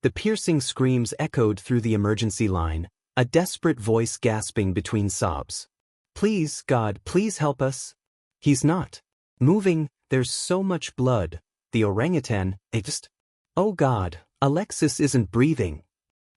The piercing screams echoed through the emergency line, a desperate voice gasping between sobs. "Please, God, please help us." "He's not moving, there's so much blood." The orangutan, "Oh God, Alexis isn't breathing."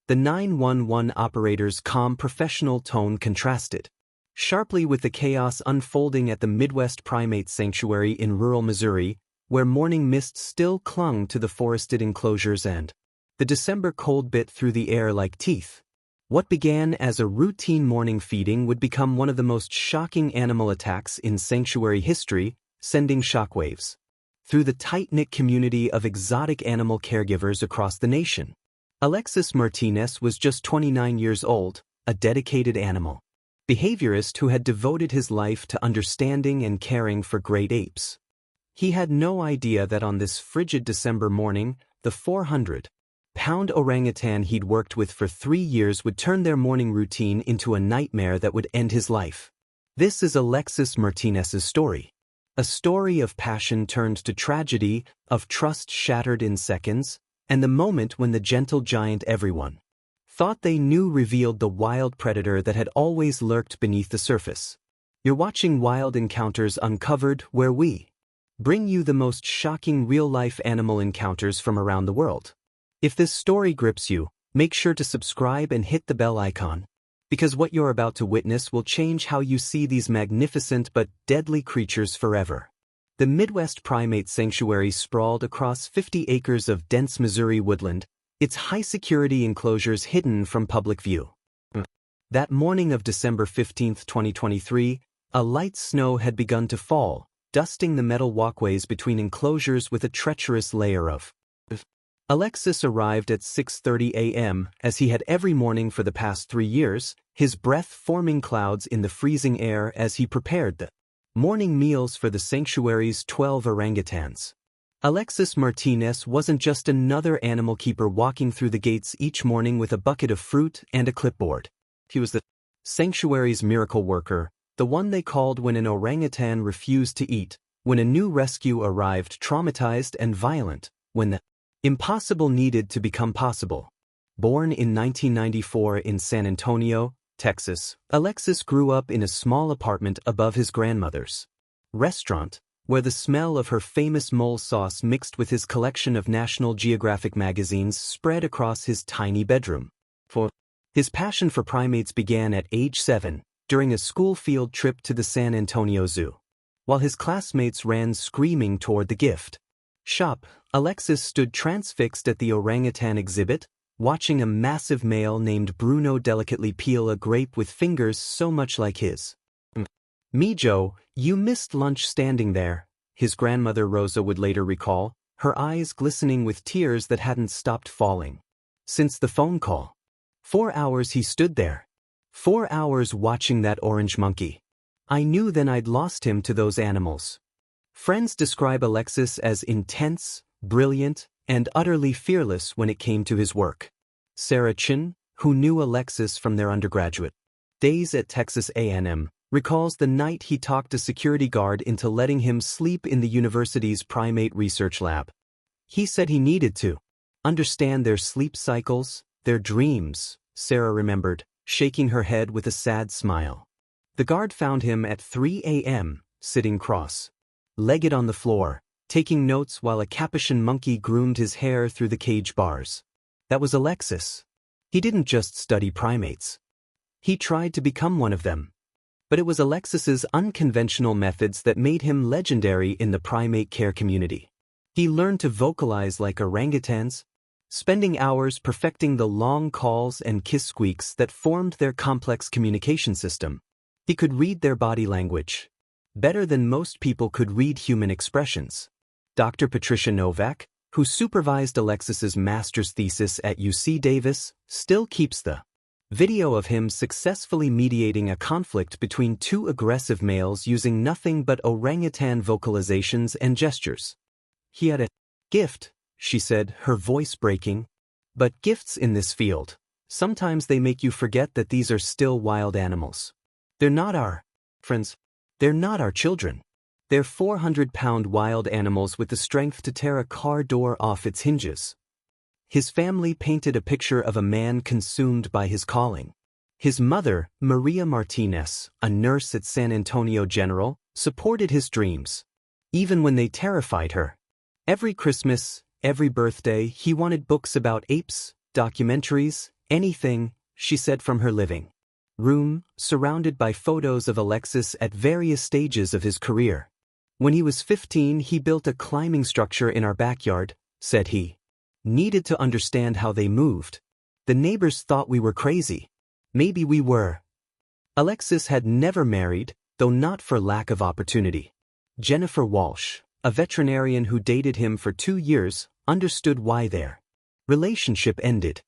The 911 operator's calm professional tone contrasted sharply with the chaos unfolding at the Midwest Primate Sanctuary in rural Missouri, where morning mist still clung to the forested enclosures and the December cold bit through the air like teeth. What began as a routine morning feeding would become one of the most shocking animal attacks in sanctuary history, sending shockwaves through the tight-knit community of exotic animal caregivers across the nation. Alexis Martínez was just 29 years old, a dedicated animal behaviorist who had devoted his life to understanding and caring for great apes. He had no idea that on this frigid December morning, the 400-pound orangutan he'd worked with for 3 years would turn their morning routine into a nightmare that would end his life. This is Alexis Martínez's story. A story of passion turned to tragedy, of trust shattered in seconds, and the moment when the gentle giant everyone thought they knew revealed the wild predator that had always lurked beneath the surface. You're watching Wild Encounters Uncovered, where we bring you the most shocking real-life animal encounters from around the world. If this story grips you, make sure to subscribe and hit the bell icon, because what you're about to witness will change how you see these magnificent but deadly creatures forever. The Midwest Primate Sanctuary sprawled across 50 acres of dense Missouri woodland, its high-security enclosures hidden from public view. That morning of December 15, 2023, a light snow had begun to fall, dusting the metal walkways between enclosures with a treacherous layer of. Alexis arrived at 6:30 a.m., as he had every morning for the past 3 years, his breath forming clouds in the freezing air as he prepared the morning meals for the sanctuary's 12 orangutans. Alexis Martínez wasn't just another animal keeper walking through the gates each morning with a bucket of fruit and a clipboard. He was the sanctuary's miracle worker, the one they called when an orangutan refused to eat, when a new rescue arrived traumatized and violent, when the impossible needed to become possible. Born in 1994 in San Antonio, Texas, Alexis grew up in a small apartment above his grandmother's restaurant, where the smell of her famous mole sauce mixed with his collection of National Geographic magazines spread across his tiny bedroom. His passion for primates began at age 7, during a school field trip to the San Antonio Zoo. While his classmates ran screaming toward the gift shop, Alexis stood transfixed at the orangutan exhibit, watching a massive male named Bruno delicately peel a grape with fingers so much like his. "Mijo, you missed lunch standing there," his grandmother Rosa would later recall, her eyes glistening with tears that hadn't stopped falling since the phone call. 4 hours he stood there. 4 hours watching that orange monkey. "I knew then I'd lost him to those animals." Friends describe Alexis as intense, brilliant, and utterly fearless when it came to his work. Sarah Chin, who knew Alexis from their undergraduate days at Texas A&M, recalls the night he talked a security guard into letting him sleep in the university's primate research lab. He said he needed to understand their sleep cycles, their dreams, Sarah remembered, shaking her head with a sad smile. The guard found him at 3 a.m., sitting cross-legged on the floor, taking notes while a capuchin monkey groomed his hair through the cage bars. That was Alexis. He didn't just study primates. He tried to become one of them. But it was Alexis's unconventional methods that made him legendary in the primate care community. He learned to vocalize like orangutans, spending hours perfecting the long calls and kiss squeaks that formed their complex communication system. He could read their body language better than most people could read human expressions. Dr. Patricia Novak, who supervised Alexis's master's thesis at UC Davis, still keeps the video of him successfully mediating a conflict between 2 aggressive males using nothing but orangutan vocalizations and gestures. "He had a gift," she said, her voice breaking. "But gifts in this field, sometimes they make you forget that these are still wild animals. They're not our friends. They're not our children. They're 400-pound wild animals with the strength to tear a car door off its hinges." His family painted a picture of a man consumed by his calling. His mother, Maria Martínez, a nurse at San Antonio General, supported his dreams, even when they terrified her. Every Christmas, every birthday, he wanted books about apes, documentaries, anything, she said from her living room, surrounded by photos of Alexis at various stages of his career. When he was 15, he built a climbing structure in our backyard, said he. Needed to understand how they moved. The neighbors thought we were crazy. Maybe we were. Alexis had never married, though not for lack of opportunity. Jennifer Walsh, a veterinarian who dated him for 2 years, understood why their relationship ended.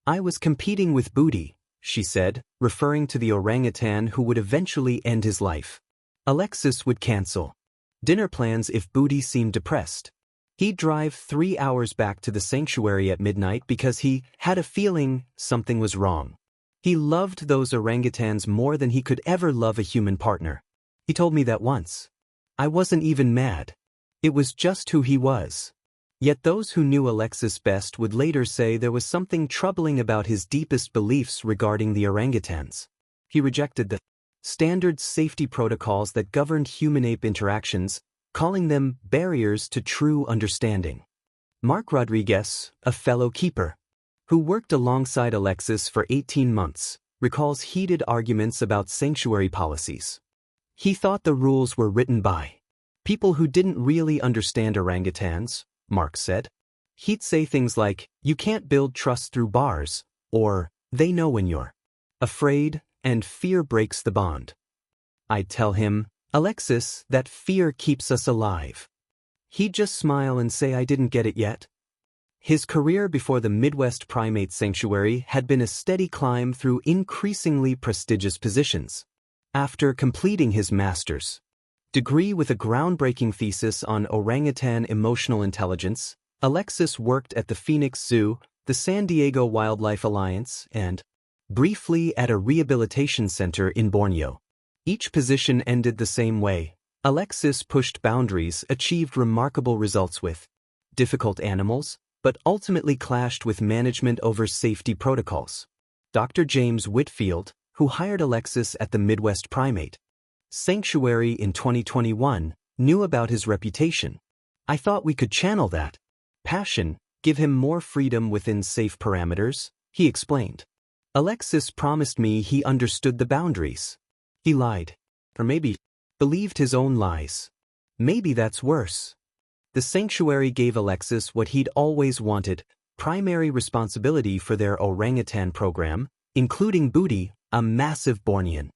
I was competing with Booty, she said, referring to the orangutan who would eventually end his life. Alexis would cancel dinner plans if Booty seemed depressed. He'd drive 3 hours back to the sanctuary at midnight because he had a feeling something was wrong. He loved those orangutans more than he could ever love a human partner. He told me that once. I wasn't even mad. It was just who he was. Yet those who knew Alexis best would later say there was something troubling about his deepest beliefs regarding the orangutans. He rejected the standard safety protocols that governed human-ape interactions, calling them barriers to true understanding. Mark Rodriguez, a fellow keeper, who worked alongside Alexis for 18 months, recalls heated arguments about sanctuary policies. He thought the rules were written by people who didn't really understand orangutans, Mark said. He'd say things like, "You can't build trust through bars," or, "They know when you're afraid, and fear breaks the bond." I'd tell him, "Alexis, that fear keeps us alive." He'd just smile and say I didn't get it yet. His career before the Midwest Primate Sanctuary had been a steady climb through increasingly prestigious positions. After completing his master's degree with a groundbreaking thesis on orangutan emotional intelligence, Alexis worked at the Phoenix Zoo, the San Diego Wildlife Alliance, and briefly at a rehabilitation center in Borneo. Each position ended the same way. Alexis pushed boundaries, achieved remarkable results with difficult animals, but ultimately clashed with management over safety protocols. Dr. James Whitfield, who hired Alexis at the Midwest Primate Sanctuary in 2021, knew about his reputation. "I thought we could channel that passion, give him more freedom within safe parameters," he explained. "Alexis promised me he understood the boundaries. He lied. Or maybe believed his own lies. Maybe that's worse." The sanctuary gave Alexis what he'd always wanted, primary responsibility for their orangutan program, including Booty, a massive Bornean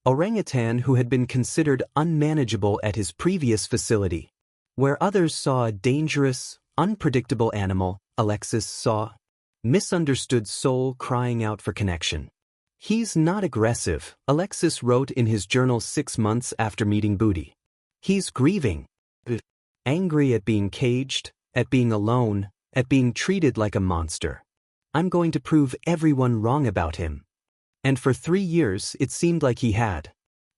orangutan who had been considered unmanageable at his previous facility. Where others saw a dangerous, unpredictable animal, Alexis saw misunderstood soul crying out for connection. "He's not aggressive," Alexis wrote in his journal 6 months after meeting Booty. "He's grieving. Angry at being caged, at being alone, at being treated like a monster. I'm going to prove everyone wrong about him." And for 3 years it seemed like he had.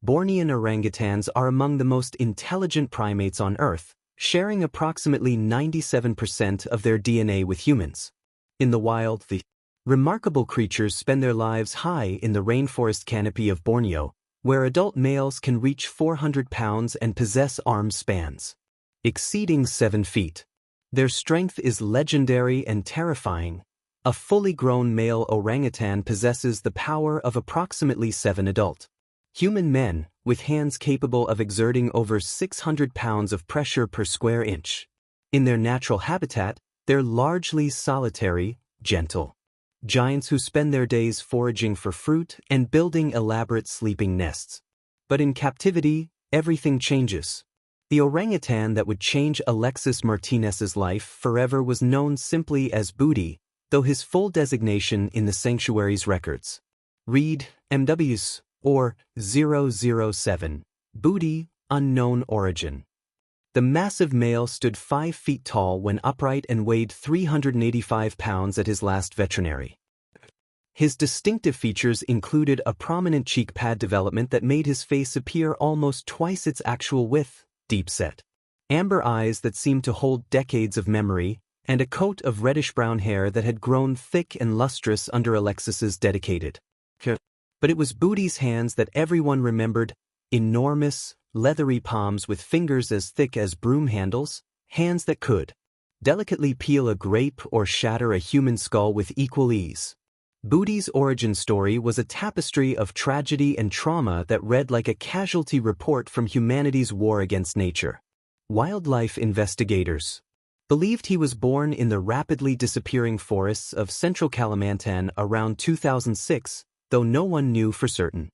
Bornean orangutans are among the most intelligent primates on Earth, sharing approximately 97% of their DNA with humans. In the wild, the remarkable creatures spend their lives high in the rainforest canopy of Borneo, where adult males can reach 400 pounds and possess arm spans exceeding 7 feet. Their strength is legendary and terrifying. A fully grown male orangutan possesses the power of approximately 7 adult human men, with hands capable of exerting over 600 pounds of pressure per square inch. In their natural habitat, they're largely solitary, gentle giants who spend their days foraging for fruit and building elaborate sleeping nests. But in captivity, everything changes. The orangutan that would change Alexis Martinez's life forever was known simply as Booty, though his full designation in the sanctuary's records read MWs or 007, Booty, unknown origin. The massive male stood 5 feet tall when upright and weighed 385 pounds at his last veterinary. His distinctive features included a prominent cheek pad development that made his face appear almost twice its actual width, deep-set amber eyes that seemed to hold decades of memory, and a coat of reddish-brown hair that had grown thick and lustrous under Alexis's dedicated care. But it was Booty's hands that everyone remembered, enormous, leathery palms with fingers as thick as broom handles, hands that could delicately peel a grape or shatter a human skull with equal ease. Booty's origin story was a tapestry of tragedy and trauma that read like a casualty report from humanity's war against nature. Wildlife investigators believed he was born in the rapidly disappearing forests of central Kalimantan around 2006, though no one knew for certain.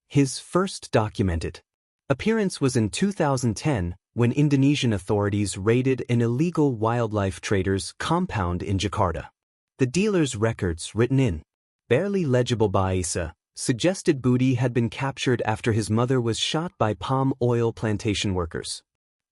His first documented appearance was in 2010 when Indonesian authorities raided an illegal wildlife trader's compound in Jakarta. The dealer's records, written in barely legible Bahasa, suggested Booty had been captured after his mother was shot by palm oil plantation workers.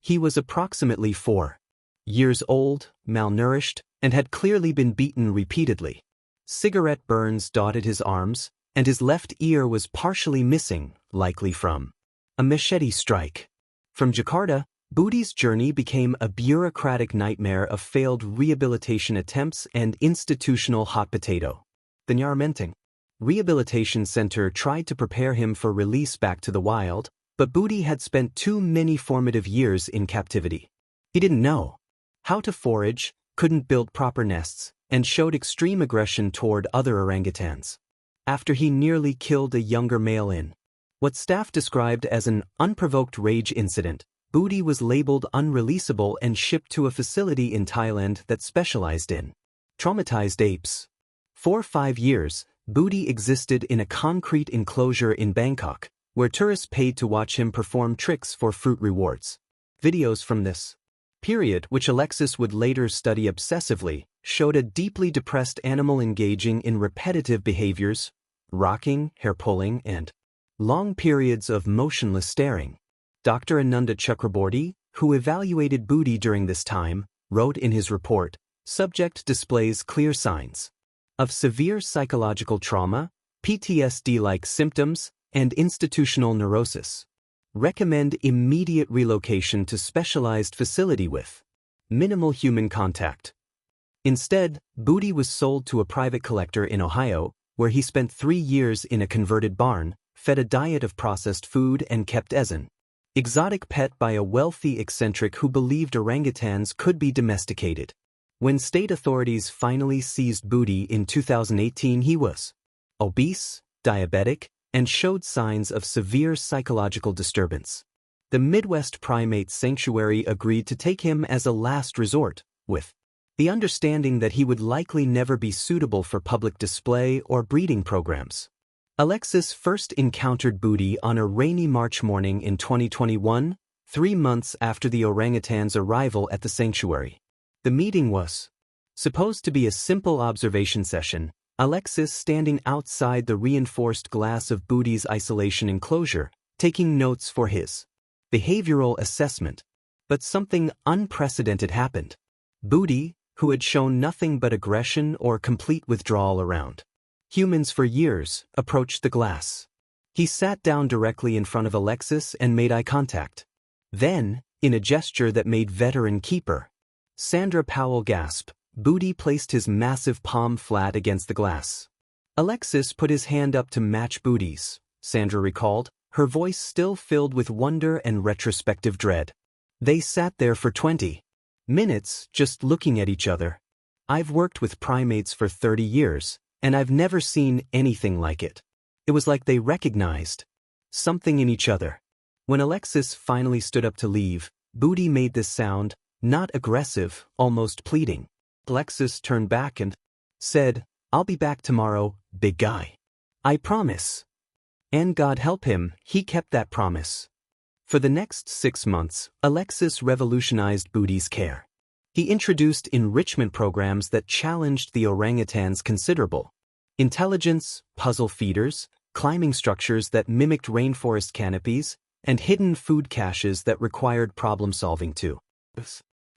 He was approximately 4 years old, malnourished, and had clearly been beaten repeatedly. Cigarette burns dotted his arms, and his left ear was partially missing, likely from a machete strike. From Jakarta, Booty's journey became a bureaucratic nightmare of failed rehabilitation attempts and institutional hot potato. The Nyarmenting Rehabilitation Center tried to prepare him for release back to the wild, but Booty had spent too many formative years in captivity. He didn't know how to forage, couldn't build proper nests, and showed extreme aggression toward other orangutans. After he nearly killed a younger male in what staff described as an unprovoked rage incident, Booty was labeled unreleasable and shipped to a facility in Thailand that specialized in traumatized apes. For 5 years, Booty existed in a concrete enclosure in Bangkok, where tourists paid to watch him perform tricks for fruit rewards. Videos from this period, which Alexis would later study obsessively, showed a deeply depressed animal engaging in repetitive behaviors, rocking, hair pulling, and long periods of motionless staring. Dr. Ananda Chakraborty, who evaluated Booty during this time, wrote in his report, "Subject displays clear signs of severe psychological trauma, PTSD-like symptoms, and institutional neurosis. Recommend immediate relocation to specialized facility with minimal human contact." Instead, Booty was sold to a private collector in Ohio, where he spent 3 years in a converted barn, fed a diet of processed food, and kept as an exotic pet by a wealthy eccentric who believed orangutans could be domesticated. When state authorities finally seized Booty in 2018, he was obese, diabetic, and showed signs of severe psychological disturbance. The Midwest Primate Sanctuary agreed to take him as a last resort, with the understanding that he would likely never be suitable for public display or breeding programs. Alexis first encountered Booty on a rainy March morning in 2021, 3 months after the orangutan's arrival at the sanctuary. The meeting was supposed to be a simple observation session, Alexis standing outside the reinforced glass of Booty's isolation enclosure, taking notes for his behavioral assessment. But something unprecedented happened. Booty, who had shown nothing but aggression or complete withdrawal around humans for years, approached the glass. He sat down directly in front of Alexis and made eye contact. Then, in a gesture that made veteran keeper Sandra Powell gasp, Booty placed his massive palm flat against the glass. Alexis put his hand up to match Booty's, Sandra recalled, her voice still filled with wonder and retrospective dread. They sat there for 20 minutes, just looking at each other. I've worked with primates for 30 years, and I've never seen anything like it. It was like they recognized something in each other. When Alexis finally stood up to leave, Booty made this sound, not aggressive, almost pleading. Alexis turned back and said, "I'll be back tomorrow, big guy. I promise." And God help him, he kept that promise. For the next 6 months, Alexis revolutionized Booty's care. He introduced enrichment programs that challenged the orangutans considerable. Intelligence, puzzle feeders, climbing structures that mimicked rainforest canopies, and hidden food caches that required problem-solving too.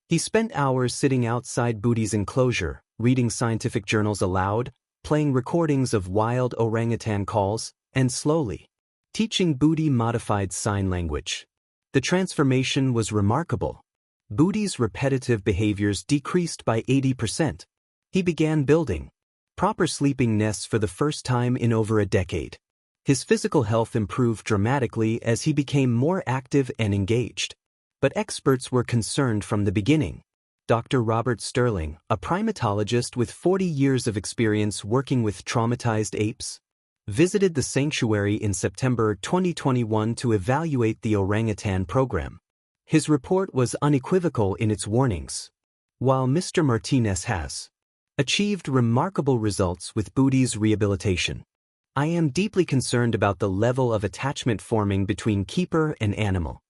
He spent hours sitting outside Booty's enclosure, reading scientific journals aloud, playing recordings of wild orangutan calls, and slowly teaching Booty modified sign language. The transformation was remarkable. Booty's repetitive behaviors decreased by 80%. He began building proper sleeping nests for the first time in over a decade. His physical health improved dramatically as he became more active and engaged. But experts were concerned from the beginning. Dr. Robert Sterling, a primatologist with 40 years of experience working with traumatized apes, visited the sanctuary in September 2021 to evaluate the orangutan program. His report was unequivocal in its warnings. While Mr. Martínez has achieved remarkable results with Booty's rehabilitation, I am deeply concerned about the level of attachment forming between keeper and animal.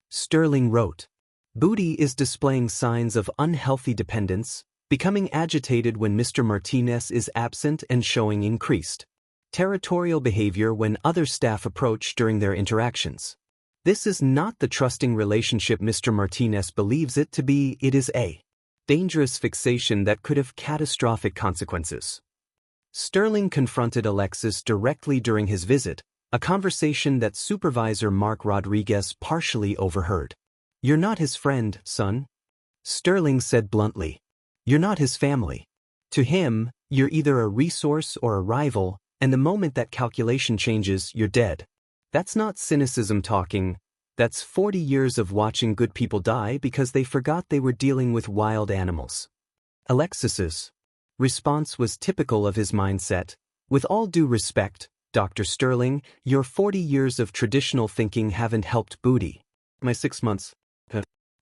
Sterling wrote, Booty is displaying signs of unhealthy dependence, becoming agitated when Mr. Martínez is absent and showing increased territorial behavior when other staff approach during their interactions. This is not the trusting relationship Mr. Martínez believes it to be. It is a dangerous fixation that could have catastrophic consequences. Sterling confronted Alexis directly during his visit, a conversation that Supervisor Mark Rodriguez partially overheard. You're not his friend, son. Sterling said bluntly. You're not his family. To him, you're either a resource or a rival, and the moment that calculation changes, you're dead. That's not cynicism talking. That's 40 years of watching good people die because they forgot they were dealing with wild animals. Alexis's response was typical of his mindset. With all due respect, Dr. Sterling, your 40 years of traditional thinking haven't helped Booty. My 6 months.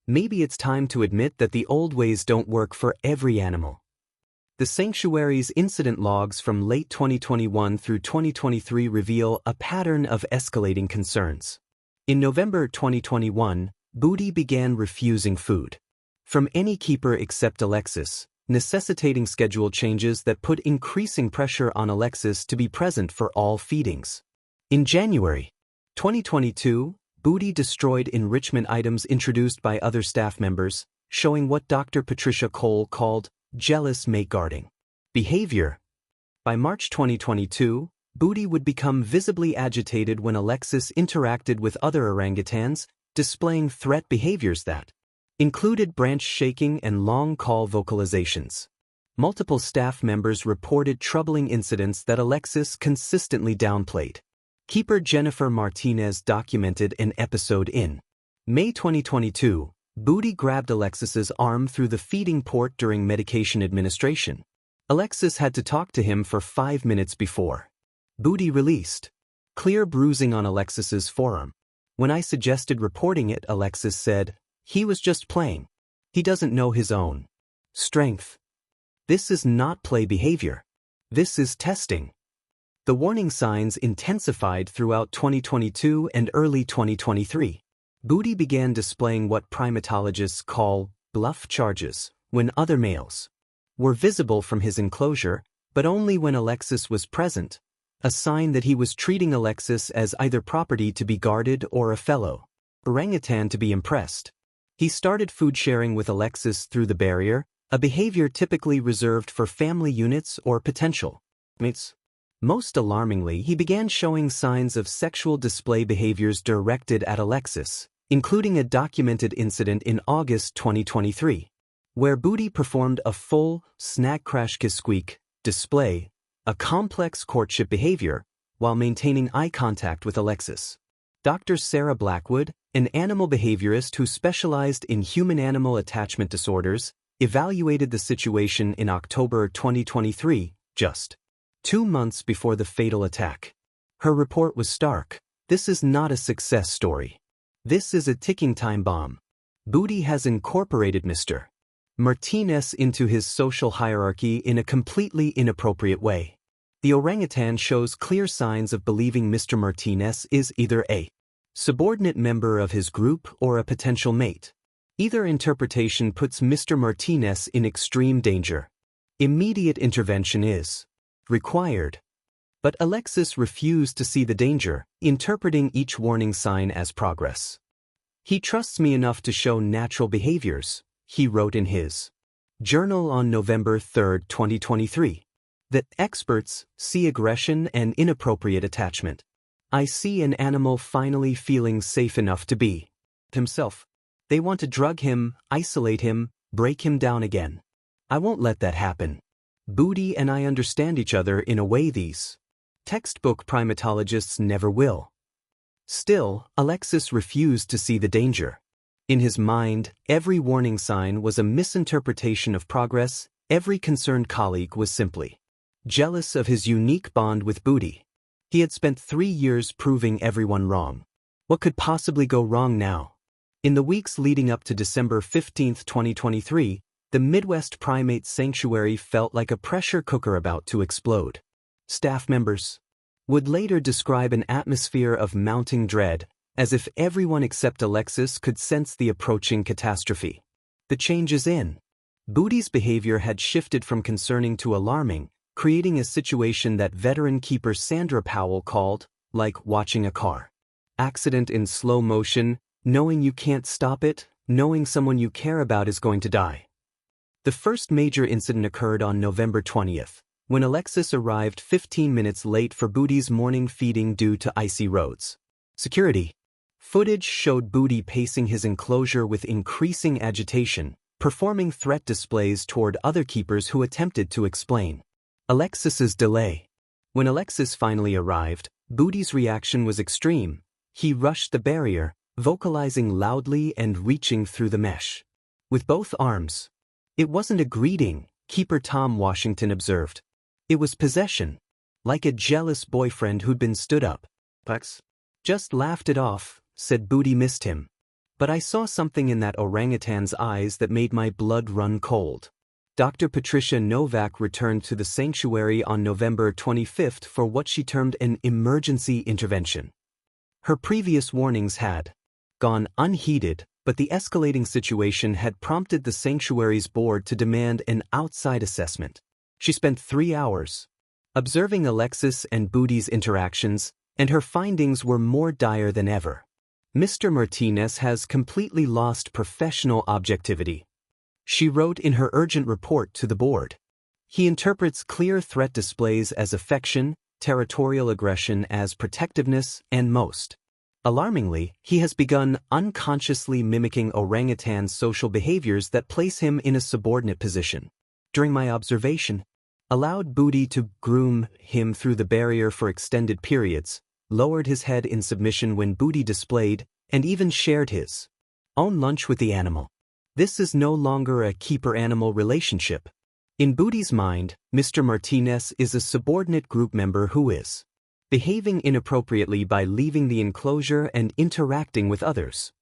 Maybe it's time to admit that the old ways don't work for every animal. The sanctuary's incident logs from late 2021 through 2023 reveal a pattern of escalating concerns. In November 2021, Booty began refusing food from any keeper except Alexis, necessitating schedule changes that put increasing pressure on Alexis to be present for all feedings. In January 2022, Booty destroyed enrichment items introduced by other staff members, showing what Dr. Patricia Cole called jealous mate guarding behavior. By March 2022, Booty would become visibly agitated when Alexis interacted with other orangutans, displaying threat behaviors that included branch shaking and long call vocalizations. Multiple staff members reported troubling incidents that Alexis consistently downplayed. Keeper Jennifer Martinez documented an episode in May 2022. Booty grabbed Alexis's arm through the feeding port during medication administration. Alexis had to talk to him for 5 minutes before Booty released clear bruising on Alexis's forearm. When I suggested reporting it, Alexis said, he was just playing. He doesn't know his own strength. This is not play behavior. This is testing. The warning signs intensified throughout 2022 and early 2023. Booty began displaying what primatologists call bluff charges when other males were visible from his enclosure, but only when Alexis was present, a sign that he was treating Alexis as either property to be guarded or a fellow orangutan to be impressed. He started food sharing with Alexis through the barrier, a behavior typically reserved for family units or potential mates. Most alarmingly, he began showing signs of sexual display behaviors directed at Alexis, including a documented incident in August 2023, where Booty performed a full snag crash kiss squeak display, a complex courtship behavior, while maintaining eye contact with Alexis. Dr. Sarah Blackwood, an animal behaviorist who specialized in human-animal attachment disorders, evaluated the situation in October 2023, just 2 months before the fatal attack. Her report was stark. This is not a success story. This is a ticking time bomb. Booty has incorporated Mr. Martínez into his social hierarchy in a completely inappropriate way. The orangutan shows clear signs of believing Mr. Martínez is either a subordinate member of his group or a potential mate. Either interpretation puts Mr. Martínez in extreme danger. Immediate intervention is required. But Alexis refused to see the danger, interpreting each warning sign as progress. He trusts me enough to show natural behaviors, he wrote in his journal on November 3, 2023, that experts see aggression and inappropriate attachment. I see an animal finally feeling safe enough to be himself. They want to drug him, isolate him, break him down again. I won't let that happen. Booty and I understand each other in a way these textbook primatologists never will. Still, Alexis refused to see the danger. In his mind, every warning sign was a misinterpretation of progress. Every concerned colleague was simply jealous of his unique bond with Booty. He had spent 3 years proving everyone wrong. What could possibly go wrong now? In the weeks leading up to December 15, 2023, the Midwest Primate Sanctuary felt like a pressure cooker about to explode. Staff members would later describe an atmosphere of mounting dread, as if everyone except Alexis could sense the approaching catastrophe. The changes in Booty's behavior had shifted from concerning to alarming, creating a situation that veteran keeper Sandra Powell called, like watching a car accident in slow motion, knowing you can't stop it, knowing someone you care about is going to die. The first major incident occurred on November 20th, when Alexis arrived 15 minutes late for Booty's morning feeding due to icy roads. Security footage showed Booty pacing his enclosure with increasing agitation, performing threat displays toward other keepers who attempted to explain Alexis's delay. When Alexis finally arrived, Booty's reaction was extreme. He rushed the barrier, vocalizing loudly and reaching through the mesh with both arms. It wasn't a greeting, Keeper Tom Washington observed. It was possession, like a jealous boyfriend who'd been stood up. Pucks just laughed it off, said Booty missed him. But I saw something in that orangutan's eyes that made my blood run cold. Dr. Patricia Novak returned to the sanctuary on November 25th for what she termed an emergency intervention. Her previous warnings had gone unheeded, but the escalating situation had prompted the sanctuary's board to demand an outside assessment. She spent 3 hours observing Alexis and Booty's interactions, and her findings were more dire than ever. Mr. Martinez has completely lost professional objectivity, she wrote in her urgent report to the board. He interprets clear threat displays as affection, territorial aggression as protectiveness, and most alarmingly, he has begun unconsciously mimicking orangutan's social behaviors that place him in a subordinate position. During my observation, allowed Booty to groom him through the barrier for extended periods, lowered his head in submission when Booty displayed, and even shared his own lunch with the animal. This is no longer a keeper-animal relationship. In Booty's mind, Mr. Martinez is a subordinate group member who is behaving inappropriately by leaving the enclosure and interacting with others.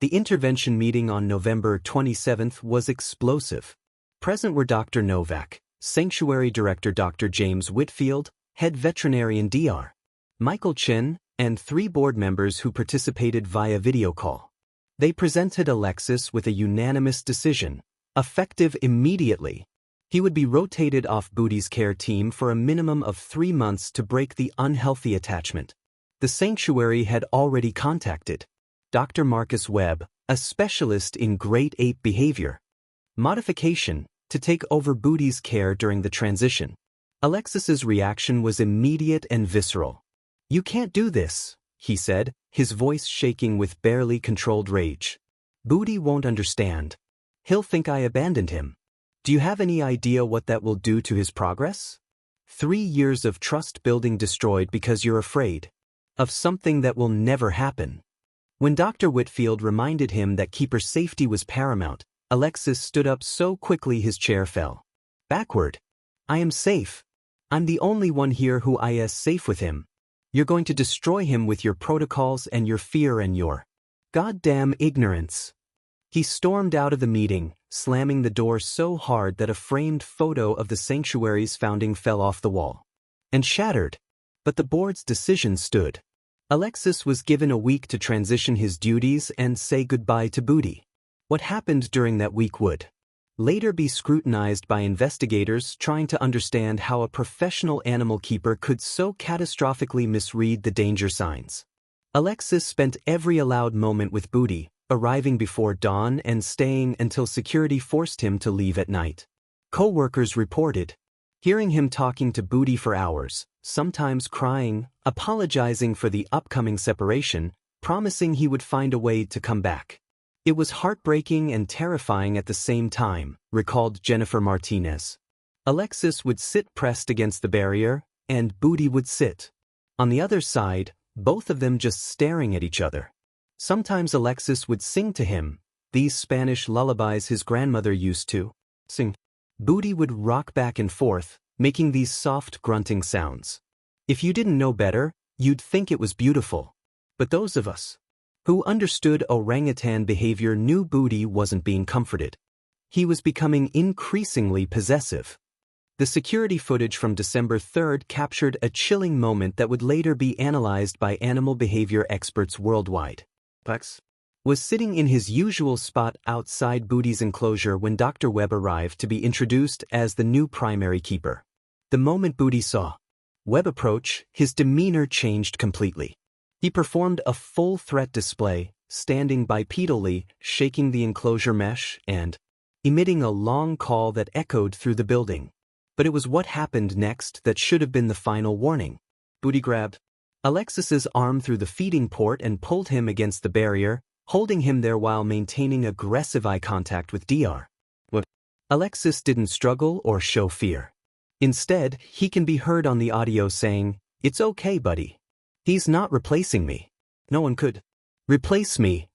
The intervention meeting on November 27th was explosive. Present were Dr. Novak, Sanctuary Director Dr. James Whitfield, Head Veterinarian Dr. Michael Chen, and 3 board members who participated via video call. They presented Alexis with a unanimous decision, effective immediately. He would be rotated off Booty's care team for a minimum of 3 months to break the unhealthy attachment. The sanctuary had already contacted Dr. Marcus Webb, a specialist in great ape behavior modification, to take over Booty's care during the transition. Alexis's reaction was immediate and visceral. "You can't do this," he said, his voice shaking with barely controlled rage. "Booty won't understand. He'll think I abandoned him. Do you have any idea what that will do to his progress? 3 years of trust building destroyed because you're afraid of something that will never happen." When Dr. Whitfield reminded him that keeper safety was paramount, Alexis stood up so quickly his chair fell backward. "I am safe. I'm the only one here who is safe with him. You're going to destroy him with your protocols and your fear and your goddamn ignorance." He stormed out of the meeting, slamming the door so hard that a framed photo of the sanctuary's founding fell off the wall and shattered. But the board's decision stood. Alexis was given a week to transition his duties and say goodbye to Booty. What happened during that week would later be scrutinized by investigators trying to understand how a professional animal keeper could so catastrophically misread the danger signs. Alexis spent every allowed moment with Booty, arriving before dawn and staying until security forced him to leave at night. Co-workers reported hearing him talking to Booty for hours, sometimes crying, apologizing for the upcoming separation, promising he would find a way to come back. It was heartbreaking and terrifying at the same time, recalled Jennifer Martinez. Alexis would sit pressed against the barrier, and Booty would sit on the other side, both of them just staring at each other. Sometimes Alexis would sing to him, these Spanish lullabies his grandmother used to sing. Booty would rock back and forth, making these soft grunting sounds. If you didn't know better, you'd think it was beautiful. But those of us who understood orangutan behavior knew Booty wasn't being comforted. He was becoming increasingly possessive. The security footage from December 3rd captured a chilling moment that would later be analyzed by animal behavior experts worldwide. Lex was sitting in his usual spot outside Booty's enclosure when Dr. Webb arrived to be introduced as the new primary keeper. The moment Booty saw Webb approach, his demeanor changed completely. He performed a full threat display, standing bipedally, shaking the enclosure mesh, and emitting a long call that echoed through the building. But it was what happened next that should have been the final warning. Booty grabbed Alexis's arm through the feeding port and pulled him against the barrier, holding him there while maintaining aggressive eye contact with Dr. What? Alexis didn't struggle or show fear. Instead, he can be heard on the audio saying, "It's okay, buddy. He's not replacing me. No one could replace me."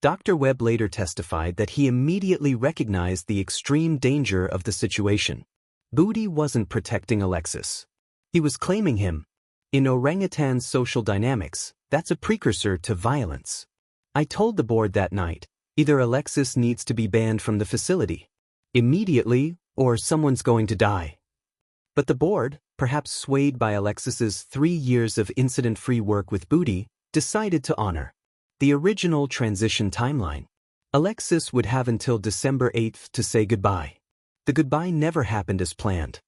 Dr. Webb later testified that he immediately recognized the extreme danger of the situation. Booty wasn't protecting Alexis. He was claiming him. In orangutan social dynamics, that's a precursor to violence. I told the board that night, either Alexis needs to be banned from the facility immediately, or someone's going to die. But the board, perhaps swayed by Alexis's 3 years of incident-free work with Booty, decided to honor the original transition timeline. Alexis would have until December 8th to say goodbye. The goodbye never happened as planned.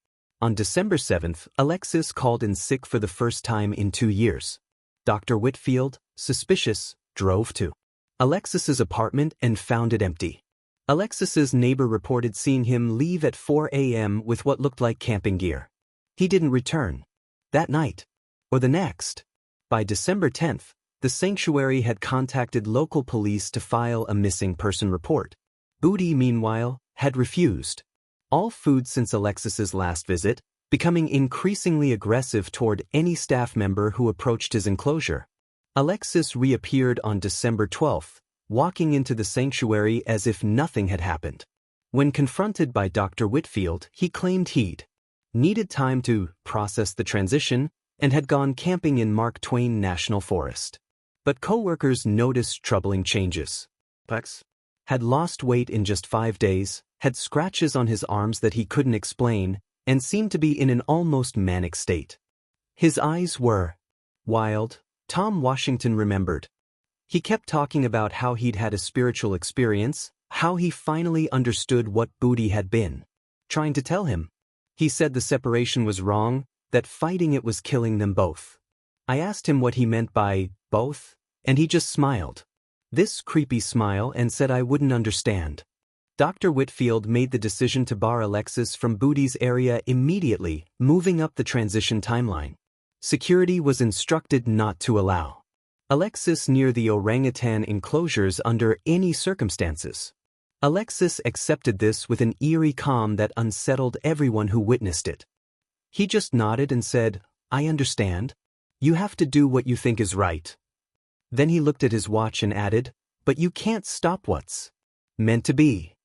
On December 7th, Alexis called in sick for the first time in 2 years. Dr. Whitfield, suspicious, drove to Alexis's apartment and found it empty. Alexis's neighbor reported seeing him leave at 4 a.m. with what looked like camping gear. He didn't return that night or the next. By December 10th, the sanctuary had contacted local police to file a missing person report. Booty, meanwhile, had refused all food since Alexis's last visit, becoming increasingly aggressive toward any staff member who approached his enclosure. Alexis reappeared on December 12th, walking into the sanctuary as if nothing had happened. When confronted by Dr. Whitfield, he claimed he'd needed time to process the transition and had gone camping in Mark Twain National Forest. But coworkers noticed troubling changes. Lex had lost weight in just 5 days, had scratches on his arms that he couldn't explain, and seemed to be in an almost manic state. His eyes were wild, Tom Washington remembered. He kept talking about how he'd had a spiritual experience, how he finally understood what Booty had been trying to tell him. He said the separation was wrong, that fighting it was killing them both. I asked him what he meant by both, and he just smiled. This creepy smile, and said I wouldn't understand. Dr. Whitfield made the decision to bar Alexis from Booty's area immediately, moving up the transition timeline. Security was instructed not to allow Alexis near the orangutan enclosures under any circumstances. Alexis accepted this with an eerie calm that unsettled everyone who witnessed it. He just nodded and said, "I understand. You have to do what you think is right." Then he looked at his watch and added, "But you can't stop what's meant to be."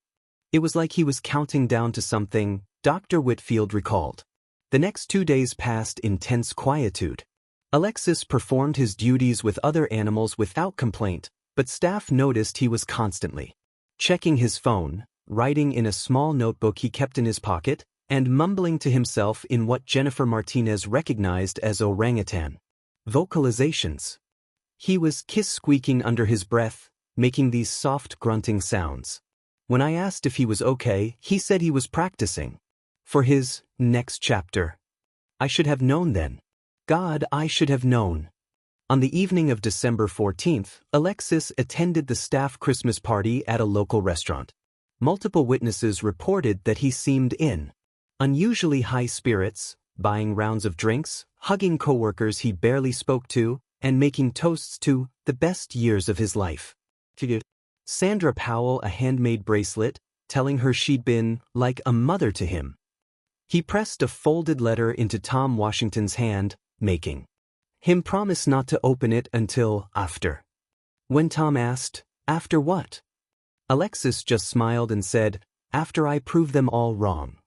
It was like he was counting down to something, Dr. Whitfield recalled. The next 2 days passed in tense quietude. Alexis performed his duties with other animals without complaint, but staff noticed he was constantly checking his phone, writing in a small notebook he kept in his pocket, and mumbling to himself in what Jennifer Martinez recognized as orangutan vocalizations. He was kiss-squeaking under his breath, making these soft grunting sounds. When I asked if he was okay, he said he was practicing for his next chapter. I should have known then. God, I should have known. On the evening of December 14th, Alexis attended the staff Christmas party at a local restaurant. Multiple witnesses reported that he seemed in unusually high spirits, buying rounds of drinks, hugging coworkers he barely spoke to, and making toasts to the best years of his life. Sandra Powell a handmade bracelet, telling her she'd been like a mother to him. He pressed a folded letter into Tom Washington's hand, making him promise not to open it until after. When Tom asked, "After what?" Alexis just smiled and said, "After I prove them all wrong."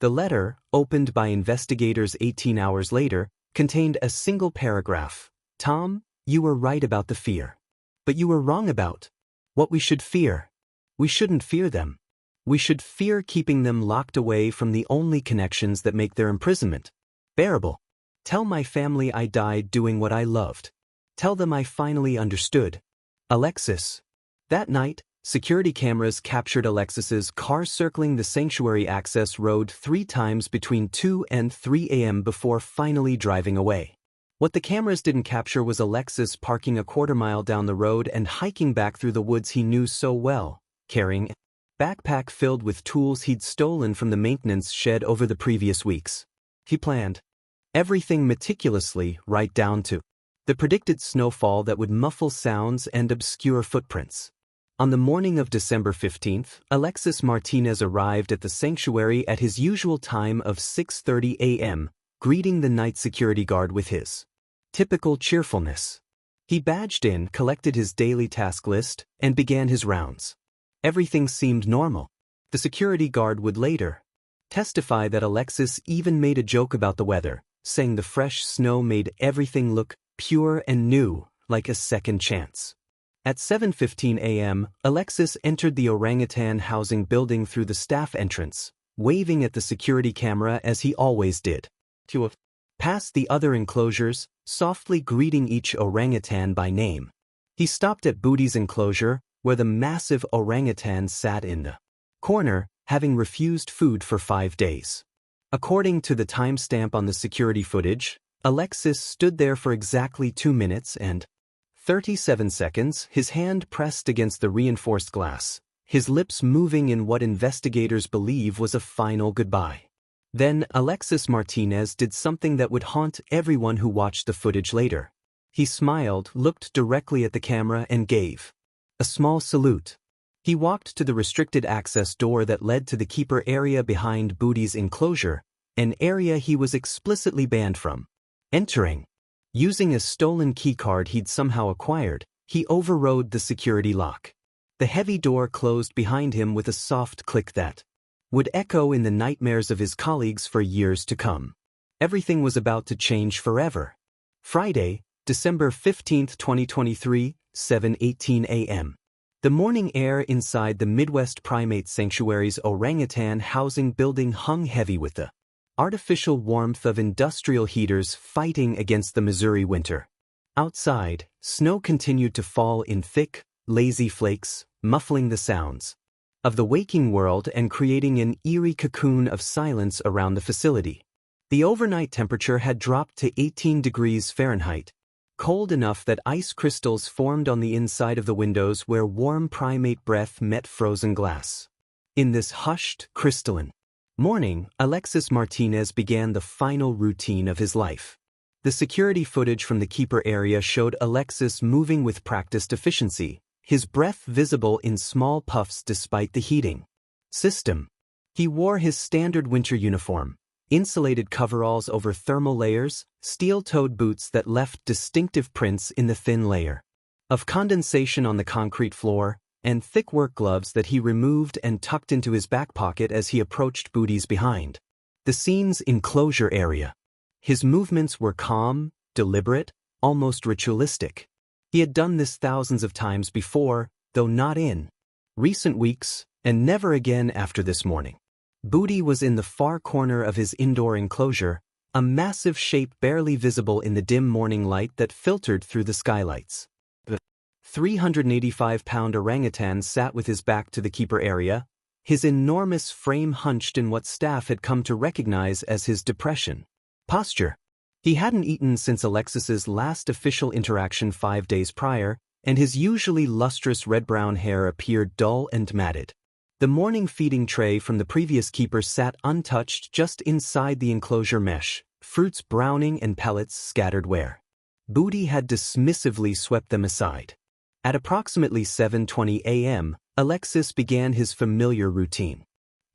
The letter, opened by investigators 18 hours later, contained a single paragraph. "Tom, you were right about the fear. But you were wrong about what we should fear. We shouldn't fear them. We should fear keeping them locked away from the only connections that make their imprisonment bearable. Tell my family I died doing what I loved. Tell them I finally understood. Alexis." That night, security cameras captured Alexis's car circling the sanctuary access road 3 times between 2 and 3 a.m. before finally driving away. What the cameras didn't capture was Alexis parking a quarter-mile down the road and hiking back through the woods he knew so well, carrying a backpack filled with tools he'd stolen from the maintenance shed over the previous weeks. He planned everything meticulously, right down to the predicted snowfall that would muffle sounds and obscure footprints. On the morning of December 15th, Alexis Martínez arrived at the sanctuary at his usual time of 6:30 a.m., greeting the night security guard with his typical cheerfulness. He badged in, collected his daily task list, and began his rounds. Everything seemed normal. The security guard would later testify that Alexis even made a joke about the weather, saying the fresh snow made everything look pure and new, like a second chance. At 7:15 a.m., Alexis entered the Orangutan housing building through the staff entrance, waving at the security camera as he always did. Past the other enclosures, softly greeting each orangutan by name. He stopped at Booty's enclosure, where the massive orangutan sat in the corner, having refused food for 5 days. According to the timestamp on the security footage, Alexis stood there for exactly 2 minutes and 37 seconds, his hand pressed against the reinforced glass, his lips moving in what investigators believe was a final goodbye. Then Alexis Martínez did something that would haunt everyone who watched the footage later. He smiled, looked directly at the camera, and gave a small salute. He walked to the restricted access door that led to the keeper area behind Booty's enclosure, an area he was explicitly banned from entering. Using a stolen keycard he'd somehow acquired, he overrode the security lock. The heavy door closed behind him with a soft click that would echo in the nightmares of his colleagues for years to come. Everything was about to change forever. Friday, December 15, 2023, 7:18 a.m. The morning air inside the Midwest Primate Sanctuary's Orangutan housing building hung heavy with the artificial warmth of industrial heaters fighting against the Missouri winter. Outside, snow continued to fall in thick, lazy flakes, muffling the sounds of the waking world and creating an eerie cocoon of silence around the facility. The overnight temperature had dropped to 18 degrees Fahrenheit, cold enough that ice crystals formed on the inside of the windows where warm primate breath met frozen glass. In this hushed, crystalline morning, Alexis Martínez began the final routine of his life. The security footage from the keeper area showed Alexis moving with practiced efficiency, his breath visible in small puffs despite the heating system. He wore his standard winter uniform, insulated coveralls over thermal layers, steel-toed boots that left distinctive prints in the thin layer of condensation on the concrete floor, and thick work gloves that he removed and tucked into his back pocket as he approached Booty's behind the scenes enclosure area. His movements were calm, deliberate, almost ritualistic. He had done this thousands of times before, though not in recent weeks, and never again after this morning. Booty was in the far corner of his indoor enclosure, a massive shape barely visible in the dim morning light that filtered through the skylights. The 385-pound orangutan sat with his back to the keeper area, his enormous frame hunched in what staff had come to recognize as his depression posture. He hadn't eaten since Alexis's last official interaction 5 days prior, and his usually lustrous red-brown hair appeared dull and matted. The morning feeding tray from the previous keeper sat untouched just inside the enclosure mesh, fruits browning and pellets scattered where Booty had dismissively swept them aside. At approximately 7:20 a.m., Alexis began his familiar routine.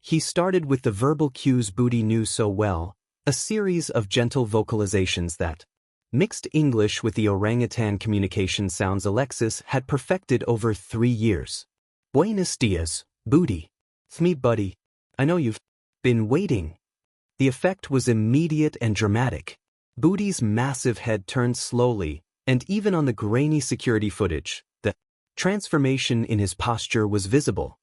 He started with the verbal cues Booty knew so well, a series of gentle vocalizations that mixed English with the orangutan communication sounds Alexis had perfected over 3 years. Buenos dias, Booty. It's me, buddy. I know you've been waiting. The effect was immediate and dramatic. Booty's massive head turned slowly, and even on the grainy security footage, the transformation in his posture was visible.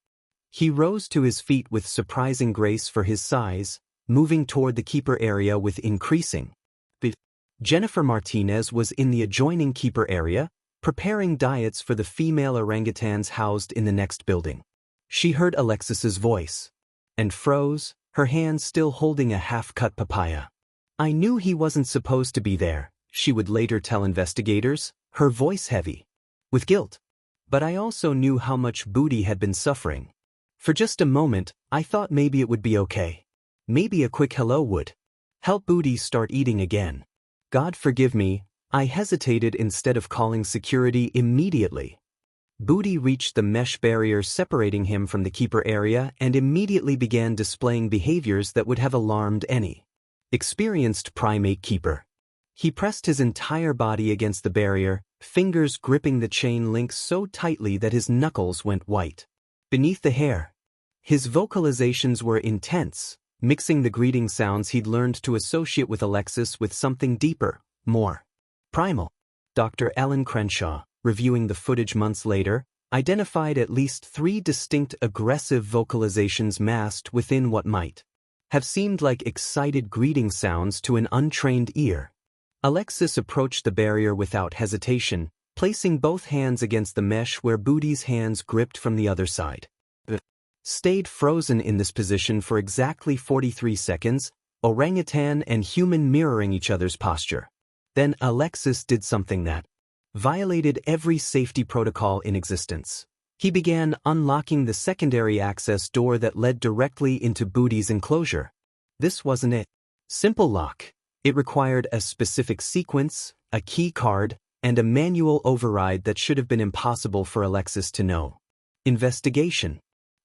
He rose to his feet with surprising grace for his size, moving toward the keeper area with increasing speed. Jennifer Martinez was in the adjoining keeper area, preparing diets for the female orangutans housed in the next building. She heard Alexis's voice and froze, her hand still holding a half-cut papaya. I knew he wasn't supposed to be there, she would later tell investigators, her voice heavy with guilt. But I also knew how much Booty had been suffering. For just a moment, I thought maybe it would be okay. Maybe a quick hello would help Booty start eating again. God forgive me, I hesitated instead of calling security immediately. Booty reached the mesh barrier separating him from the keeper area and immediately began displaying behaviors that would have alarmed any experienced primate keeper. He pressed his entire body against the barrier, fingers gripping the chain link so tightly that his knuckles went white beneath the hair. His vocalizations were intense, mixing the greeting sounds he'd learned to associate with Alexis with something deeper, more primal. Dr. Ellen Crenshaw, reviewing the footage months later, identified at least 3 distinct aggressive vocalizations masked within what might have seemed like excited greeting sounds to an untrained ear. Alexis approached the barrier without hesitation, placing both hands against the mesh where Booty's hands gripped from the other side. Stayed frozen in this position for exactly 43 seconds, orangutan and human mirroring each other's posture. Then Alexis did something that violated every safety protocol in existence. He began unlocking the secondary access door that led directly into Booty's enclosure. This wasn't a simple lock. It required a specific sequence, a key card, and a manual override that should have been impossible for Alexis to know. Investigation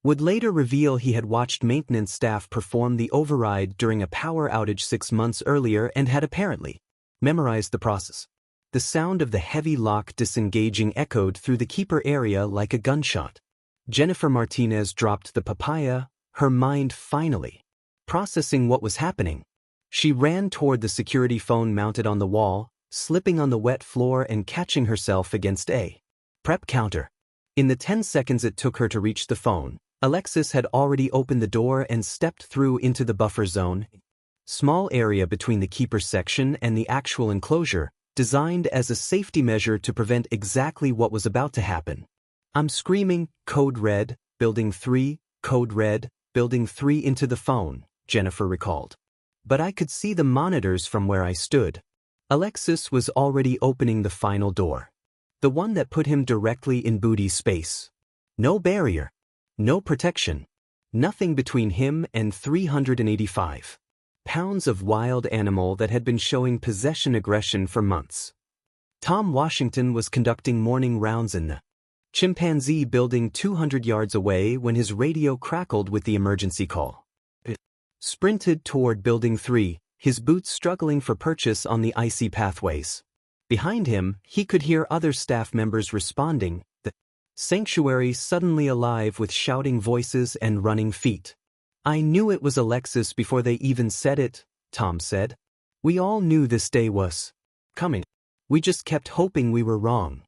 would later reveal he had watched maintenance staff perform the override during a power outage 6 months earlier and had apparently memorized the process. The sound of the heavy lock disengaging echoed through the keeper area like a gunshot. Jennifer Martinez dropped the papaya, her mind finally processing what was happening. She ran toward the security phone mounted on the wall, slipping on the wet floor and catching herself against a prep counter. In the 10 seconds it took her to reach the phone, Alexis had already opened the door and stepped through into the buffer zone, small area between the keeper section and the actual enclosure, designed as a safety measure to prevent exactly what was about to happen. I'm screaming, "Code Red, Building 3, Code Red, Building 3" into the phone, Jennifer recalled. But I could see the monitors from where I stood. Alexis was already opening the final door. The one that put him directly in Booty's space. No barrier. No protection. Nothing between him and 385 pounds of wild animal that had been showing possession aggression for months. Tom Washington was conducting morning rounds in the chimpanzee building 200 yards away when his radio crackled with the emergency call. It sprinted toward Building 3, his boots struggling for purchase on the icy pathways. Behind him, he could hear other staff members responding, the sanctuary suddenly alive with shouting voices and running feet. I knew it was Alexis before they even said it, Tom said. We all knew this day was coming. We just kept hoping we were wrong.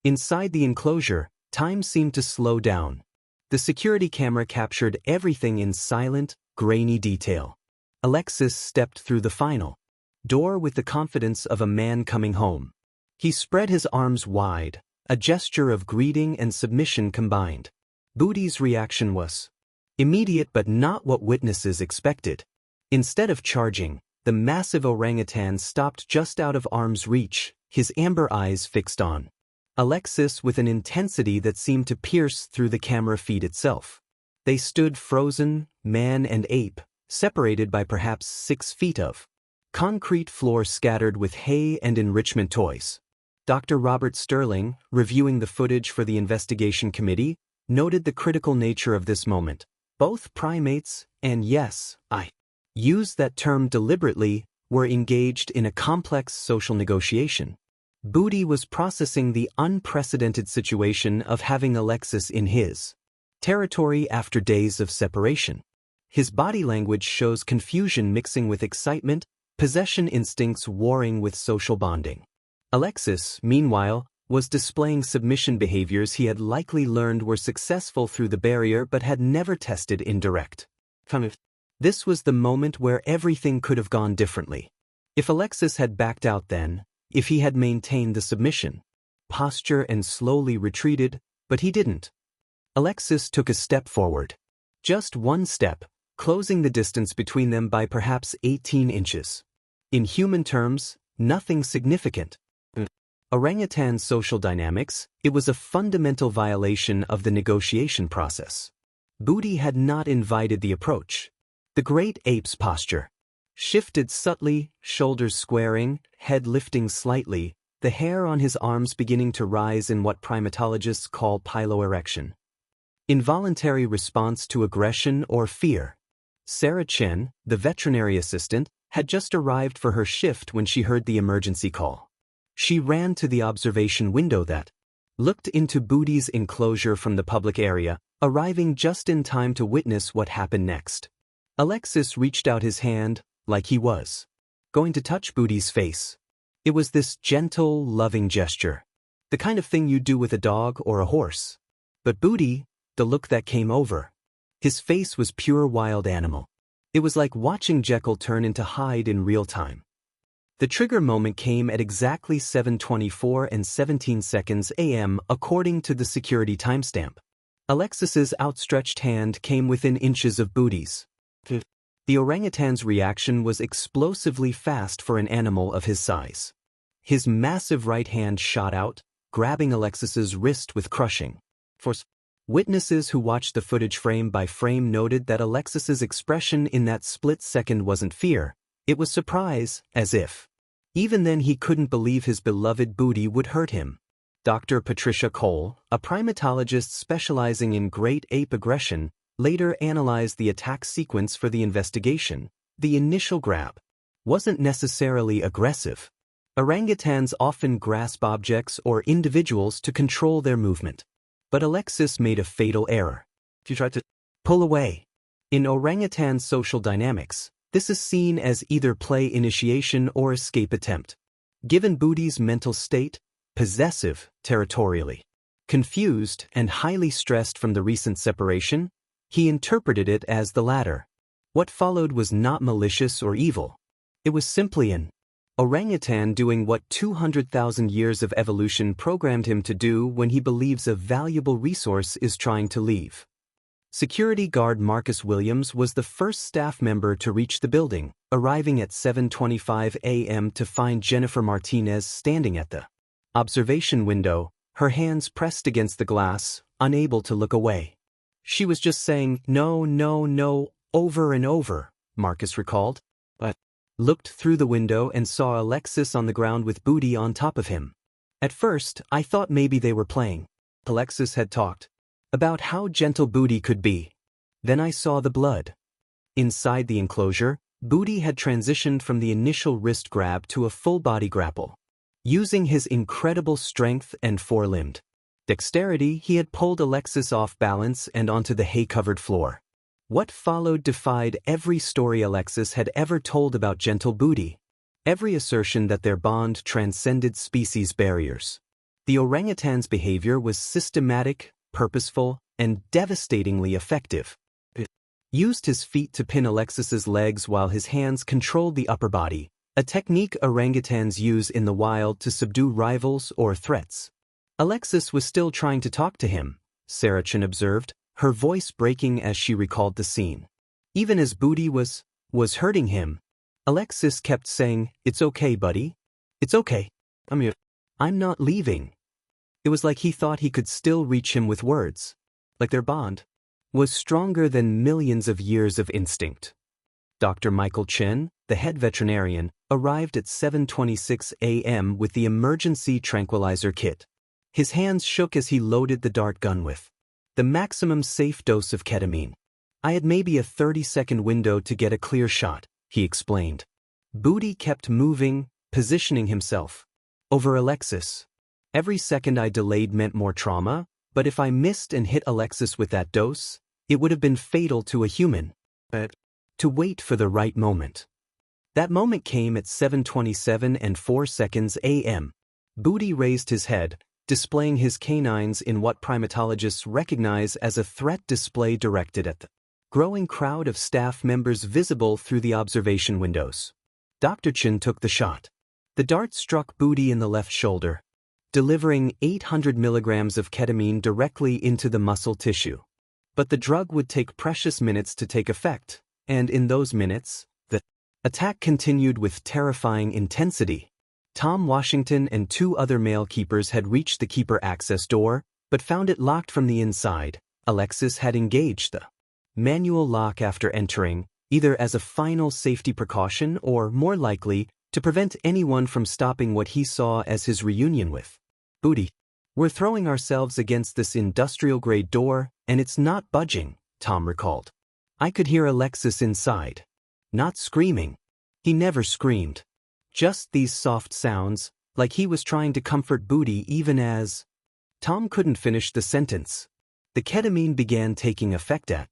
Inside the enclosure, time seemed to slow down. The security camera captured everything in silent, grainy detail. Alexis stepped through the final door with the confidence of a man coming home. He spread his arms wide, a gesture of greeting and submission combined. Booty's reaction was immediate but not what witnesses expected. Instead of charging, the massive orangutan stopped just out of arm's reach, his amber eyes fixed on Alexis with an intensity that seemed to pierce through the camera feed itself. They stood frozen, man and ape, separated by perhaps 6 feet of concrete floor scattered with hay and enrichment toys. Dr. Robert Sterling, reviewing the footage for the investigation committee, noted the critical nature of this moment. Both primates, and yes, I use that term deliberately, were engaged in a complex social negotiation. Booty was processing the unprecedented situation of having Alexis in his territory after days of separation. His body language shows confusion mixing with excitement, possession instincts warring with social bonding. Alexis, meanwhile, was displaying submission behaviors he had likely learned were successful through the barrier but had never tested in direct. This was the moment where everything could have gone differently. If Alexis had backed out then, if he had maintained the submission posture and slowly retreated, but he didn't. Alexis took a step forward. Just one step, closing the distance between them by perhaps 18 inches. In human terms, nothing significant. Orangutan social dynamics, it was a fundamental violation of the negotiation process. Booty had not invited the approach. The great ape's posture shifted subtly, shoulders squaring, head lifting slightly, the hair on his arms beginning to rise in what primatologists call piloerection. Involuntary response to aggression or fear. Sarah Chen, the veterinary assistant, had just arrived for her shift when she heard the emergency call. She ran to the observation window that looked into Booty's enclosure from the public area, arriving just in time to witness what happened next. Alexis reached out his hand, like he was going to touch Booty's face. It was this gentle, loving gesture, the kind of thing you do with a dog or a horse. But Booty, the look that came over his face was pure wild animal. It was like watching Jekyll turn into Hyde in real time. The trigger moment came at exactly 7:24 and 17 seconds a.m. according to the security timestamp. Alexis's outstretched hand came within inches of Booty's. The orangutan's reaction was explosively fast for an animal of his size. His massive right hand shot out, grabbing Alexis's wrist with crushing force. Witnesses who watched the footage frame by frame noted that Alexis's expression in that split second wasn't fear, it was surprise, as if even then he couldn't believe his beloved Booty would hurt him. Dr. Patricia Cole, a primatologist specializing in great ape aggression, later analyzed the attack sequence for the investigation. The initial grab wasn't necessarily aggressive. Orangutans often grasp objects or individuals to control their movement. But Alexis made a fatal error. She tried to pull away. In orangutan social dynamics, this is seen as either play initiation or escape attempt. Given Booty's mental state, possessive territorially, confused and highly stressed from the recent separation, he interpreted it as the latter. What followed was not malicious or evil. It was simply an orangutan doing what 200,000 years of evolution programmed him to do when he believes a valuable resource is trying to leave. Security guard Marcus Williams was the first staff member to reach the building, arriving at 7:25 a.m. to find Jennifer Martinez standing at the observation window, her hands pressed against the glass, unable to look away. She was just saying, "No, no, no," over and over, Marcus recalled, but looked through the window and saw Alexis on the ground with Booty on top of him. At first, I thought maybe they were playing. Alexis had talked about how gentle Booty could be. Then I saw the blood. Inside the enclosure, Booty had transitioned from the initial wrist grab to a full-body grapple. Using his incredible strength and four-limbed dexterity, he had pulled Alexis off balance and onto the hay-covered floor. What followed defied every story Alexis had ever told about gentle Booty, every assertion that their bond transcended species barriers. The orangutan's behavior was systematic, purposeful, and devastatingly effective. He used his feet to pin Alexis's legs while his hands controlled the upper body, a technique orangutans use in the wild to subdue rivals or threats. Alexis was still trying to talk to him, Sarah Chen observed, her voice breaking as she recalled the scene. Even as Booty was hurting him, Alexis kept saying, "It's okay, buddy. It's okay. I'm here. I'm not leaving." It was like he thought he could still reach him with words, like their bond was stronger than millions of years of instinct. Dr. Michael Chen, the head veterinarian, arrived at 7:26 a.m. with the emergency tranquilizer kit. His hands shook as he loaded the dart gun with the maximum safe dose of ketamine. I had maybe a 30-second window to get a clear shot, he explained. Booty kept moving, positioning himself over Alexis. Every second I delayed meant more trauma, but if I missed and hit Alexis with that dose, it would have been fatal to a human. But to wait for the right moment. That moment came at 7:27 and 4 seconds a.m. Booty raised his head, displaying his canines in what primatologists recognize as a threat display directed at the growing crowd of staff members visible through the observation windows. Dr. Chen took the shot. The dart struck Booty in the left shoulder, delivering 800 milligrams of ketamine directly into the muscle tissue. But the drug would take precious minutes to take effect, and in those minutes, the attack continued with terrifying intensity. Tom Washington and 2 other male keepers had reached the keeper access door, but found it locked from the inside. Alexis had engaged the manual lock after entering, either as a final safety precaution or, more likely, to prevent anyone from stopping what he saw as his reunion with Booty. We're throwing ourselves against this industrial-grade door, and it's not budging, Tom recalled. I could hear Alexis inside. Not screaming. He never screamed. Just these soft sounds, like he was trying to comfort Booty even as... Tom couldn't finish the sentence. The ketamine began taking effect at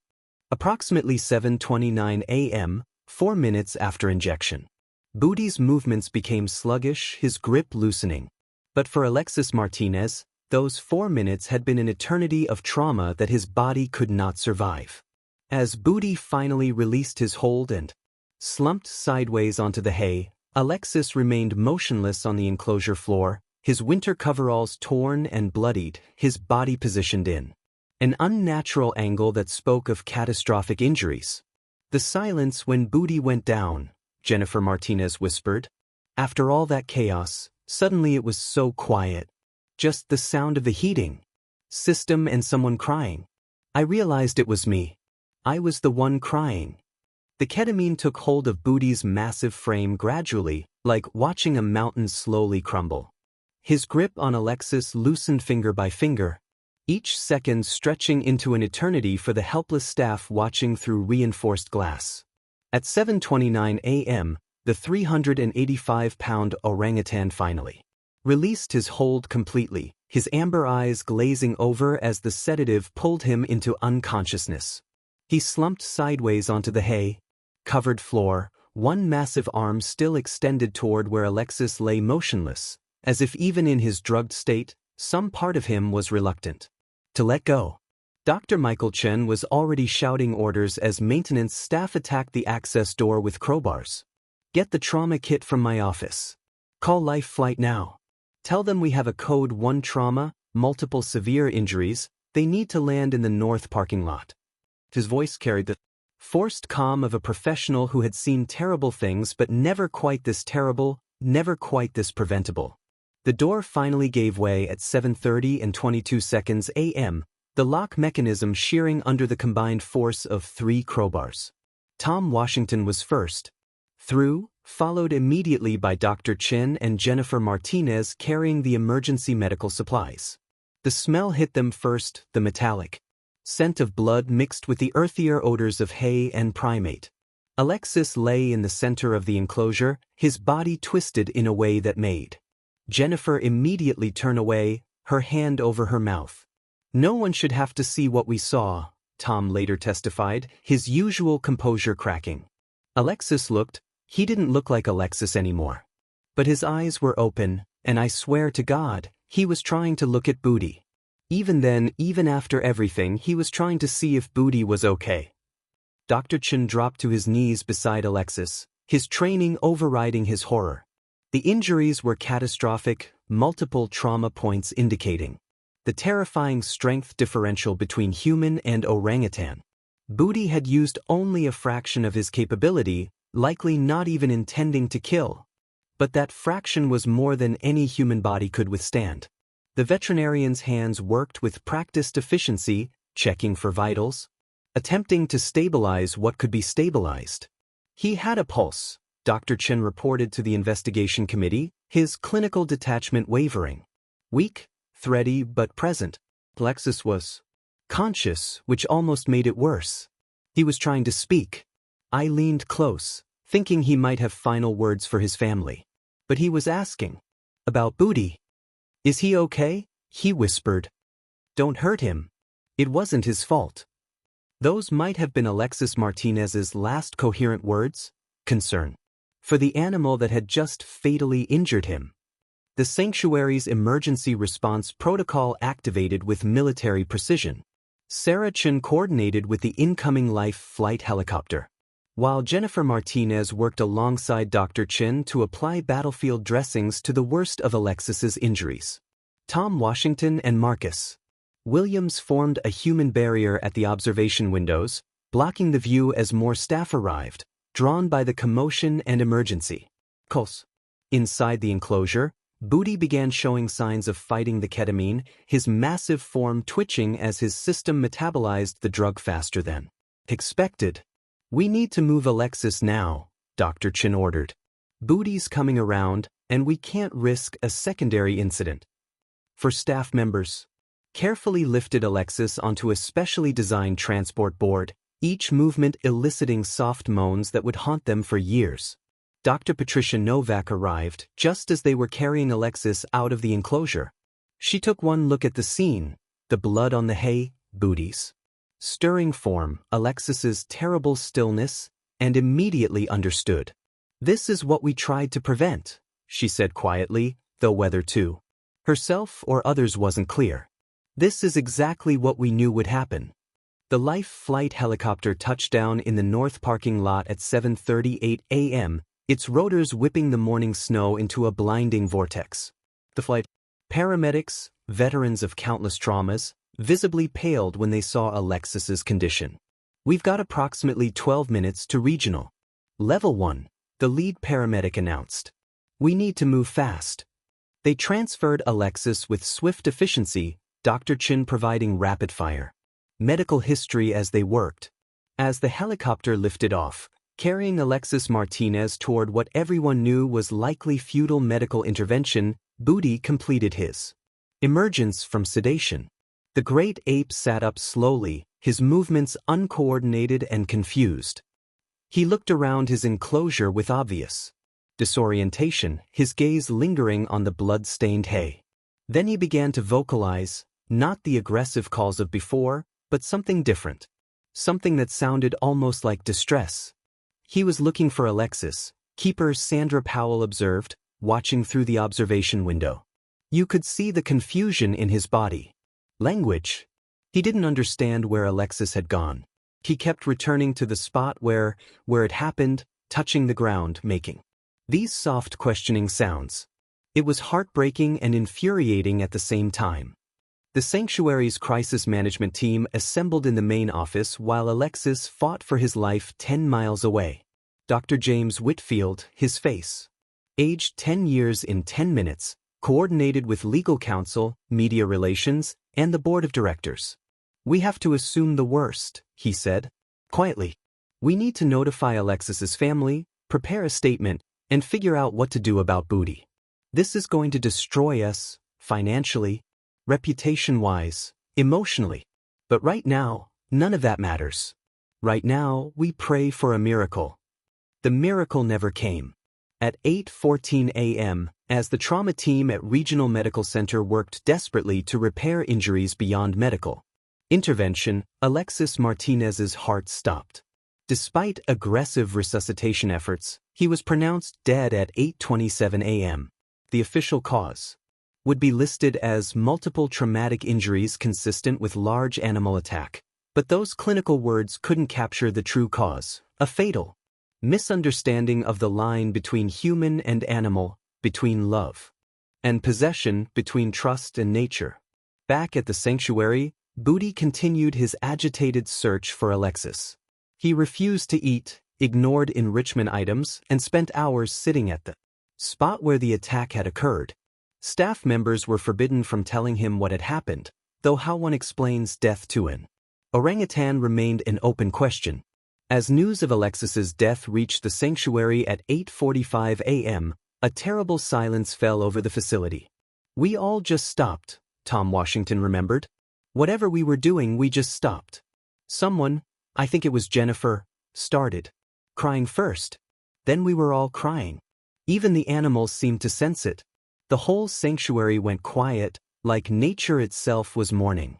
approximately 7:29 a.m., 4 minutes after injection. Booty's movements became sluggish, his grip loosening. But for Alexis Martínez, those 4 minutes had been an eternity of trauma that his body could not survive. As Booty finally released his hold and slumped sideways onto the hay, Alexis remained motionless on the enclosure floor, his winter coveralls torn and bloodied, his body positioned in an unnatural angle that spoke of catastrophic injuries. The silence when Booty went down, Jennifer Martinez whispered. After all that chaos, suddenly it was so quiet. Just the sound of the heating system and someone crying. I realized it was me. I was the one crying. The ketamine took hold of Booty's massive frame gradually, like watching a mountain slowly crumble. His grip on Alexis loosened finger by finger, each second stretching into an eternity for the helpless staff watching through reinforced glass. At 7:29 a.m., the 385-pound orangutan finally released his hold completely, his amber eyes glazing over as the sedative pulled him into unconsciousness. He slumped sideways onto the hay-covered floor, one massive arm still extended toward where Alexis lay motionless, as if even in his drugged state, some part of him was reluctant to let go. Dr. Michael Chen was already shouting orders as maintenance staff attacked the access door with crowbars. Get the trauma kit from my office. Call Life Flight now. Tell them we have a code 1 trauma, multiple severe injuries, they need to land in the north parking lot. His voice carried the forced calm of a professional who had seen terrible things but never quite this terrible, never quite this preventable. The door finally gave way at 7:30 and 22 seconds a.m., the lock mechanism shearing under the combined force of 3 crowbars. Tom Washington was first through, followed immediately by Dr. Chen and Jennifer Martinez carrying the emergency medical supplies. The smell hit them first, the metallic scent of blood mixed with the earthier odors of hay and primate. Alexis lay in the center of the enclosure, his body twisted in a way that made Jennifer immediately turn away, her hand over her mouth. No one should have to see what we saw, Tom later testified, his usual composure cracking. Alexis looked, he didn't look like Alexis anymore. But his eyes were open, and I swear to God, he was trying to look at Booty. Even then, even after everything, he was trying to see if Booty was okay. Dr. Chen dropped to his knees beside Alexis, his training overriding his horror. The injuries were catastrophic, multiple trauma points indicating the terrifying strength differential between human and orangutan. Booty had used only a fraction of his capability, likely not even intending to kill. But that fraction was more than any human body could withstand. The veterinarian's hands worked with practiced efficiency, checking for vitals, attempting to stabilize what could be stabilized. He had a pulse, Dr. Chen reported to the investigation committee, his clinical detachment wavering. Weak, thready but present. Alexis was conscious, which almost made it worse. He was trying to speak. I leaned close, thinking he might have final words for his family. But he was asking about Booty. Is he okay? He whispered. Don't hurt him. It wasn't his fault. Those might have been Alexis Martinez's last coherent words. Concern for the animal that had just fatally injured him. The sanctuary's emergency response protocol activated with military precision. Sarah Chen coordinated with the incoming life flight helicopter, while Jennifer Martinez worked alongside Dr. Chen to apply battlefield dressings to the worst of Alexis's injuries. Tom Washington and Marcus Williams formed a human barrier at the observation windows, blocking the view as more staff arrived, drawn by the commotion and emergency. Inside the enclosure, Booty began showing signs of fighting the ketamine, his massive form twitching as his system metabolized the drug faster than expected. We need to move Alexis now, Dr. Chen ordered. Booty's coming around, and we can't risk a secondary incident. For staff members, carefully lifted Alexis onto a specially designed transport board, each movement eliciting soft moans that would haunt them for years. Dr. Patricia Novak arrived just as they were carrying Alexis out of the enclosure. She took one look at the scene, the blood on the hay, Booty's stirring form, Alexis's terrible stillness, and immediately understood. This is what we tried to prevent, she said quietly, though whether to herself or others wasn't clear. This is exactly what we knew would happen. The life flight helicopter touched down in the north parking lot at 7:38 a.m., its rotors whipping the morning snow into a blinding vortex. The flight paramedics, veterans of countless traumas, visibly paled when they saw Alexis's condition. We've got approximately 12 minutes to regional. Level 1, the lead paramedic announced. We need to move fast. They transferred Alexis with swift efficiency, Dr. Chen providing rapid-fire medical history as they worked. As the helicopter lifted off, carrying Alexis Martinez toward what everyone knew was likely futile medical intervention, Booty completed his emergence from sedation. The great ape sat up slowly, his movements uncoordinated and confused. He looked around his enclosure with obvious disorientation, his gaze lingering on the blood-stained hay. Then he began to vocalize, not the aggressive calls of before, but something different. Something that sounded almost like distress. He was looking for Alexis, Keeper Sandra Powell observed, watching through the observation window. You could see the confusion in his body. Language. He didn't understand where Alexis had gone. He kept returning to the spot where it happened, touching the ground, making these soft questioning sounds. It was heartbreaking and infuriating at the same time. The sanctuary's crisis management team assembled in the main office while Alexis fought for his life 10 miles away. Dr. James Whitfield, his face, aged 10 years in 10 minutes, coordinated with legal counsel, media relations, and the board of directors. We have to assume the worst, he said, quietly. We need to notify Alexis's family, prepare a statement, and figure out what to do about Booty. This is going to destroy us, financially, reputation-wise, emotionally. But right now, none of that matters. Right now, we pray for a miracle. The miracle never came. At 8:14 a.m., as the trauma team at Regional Medical Center worked desperately to repair injuries beyond medical intervention, Alexis Martinez's heart stopped. Despite aggressive resuscitation efforts, he was pronounced dead at 8:27 a.m. The official cause would be listed as multiple traumatic injuries consistent with large animal attack. But those clinical words couldn't capture the true cause, a fatal misunderstanding of the line between human and animal, between love and possession, between trust and nature. Back at the sanctuary, Booty continued his agitated search for Alexis. He refused to eat, ignored enrichment items, and spent hours sitting at the spot where the attack had occurred. Staff members were forbidden from telling him what had happened, though how one explains death to an orangutan remained an open question. As news of Alexis's death reached the sanctuary at 8:45 a.m., a terrible silence fell over the facility. We all just stopped, Tom Washington remembered. Whatever we were doing, we just stopped. Someone, I think it was Jennifer, started crying first. Then we were all crying. Even the animals seemed to sense it. The whole sanctuary went quiet, like nature itself was mourning.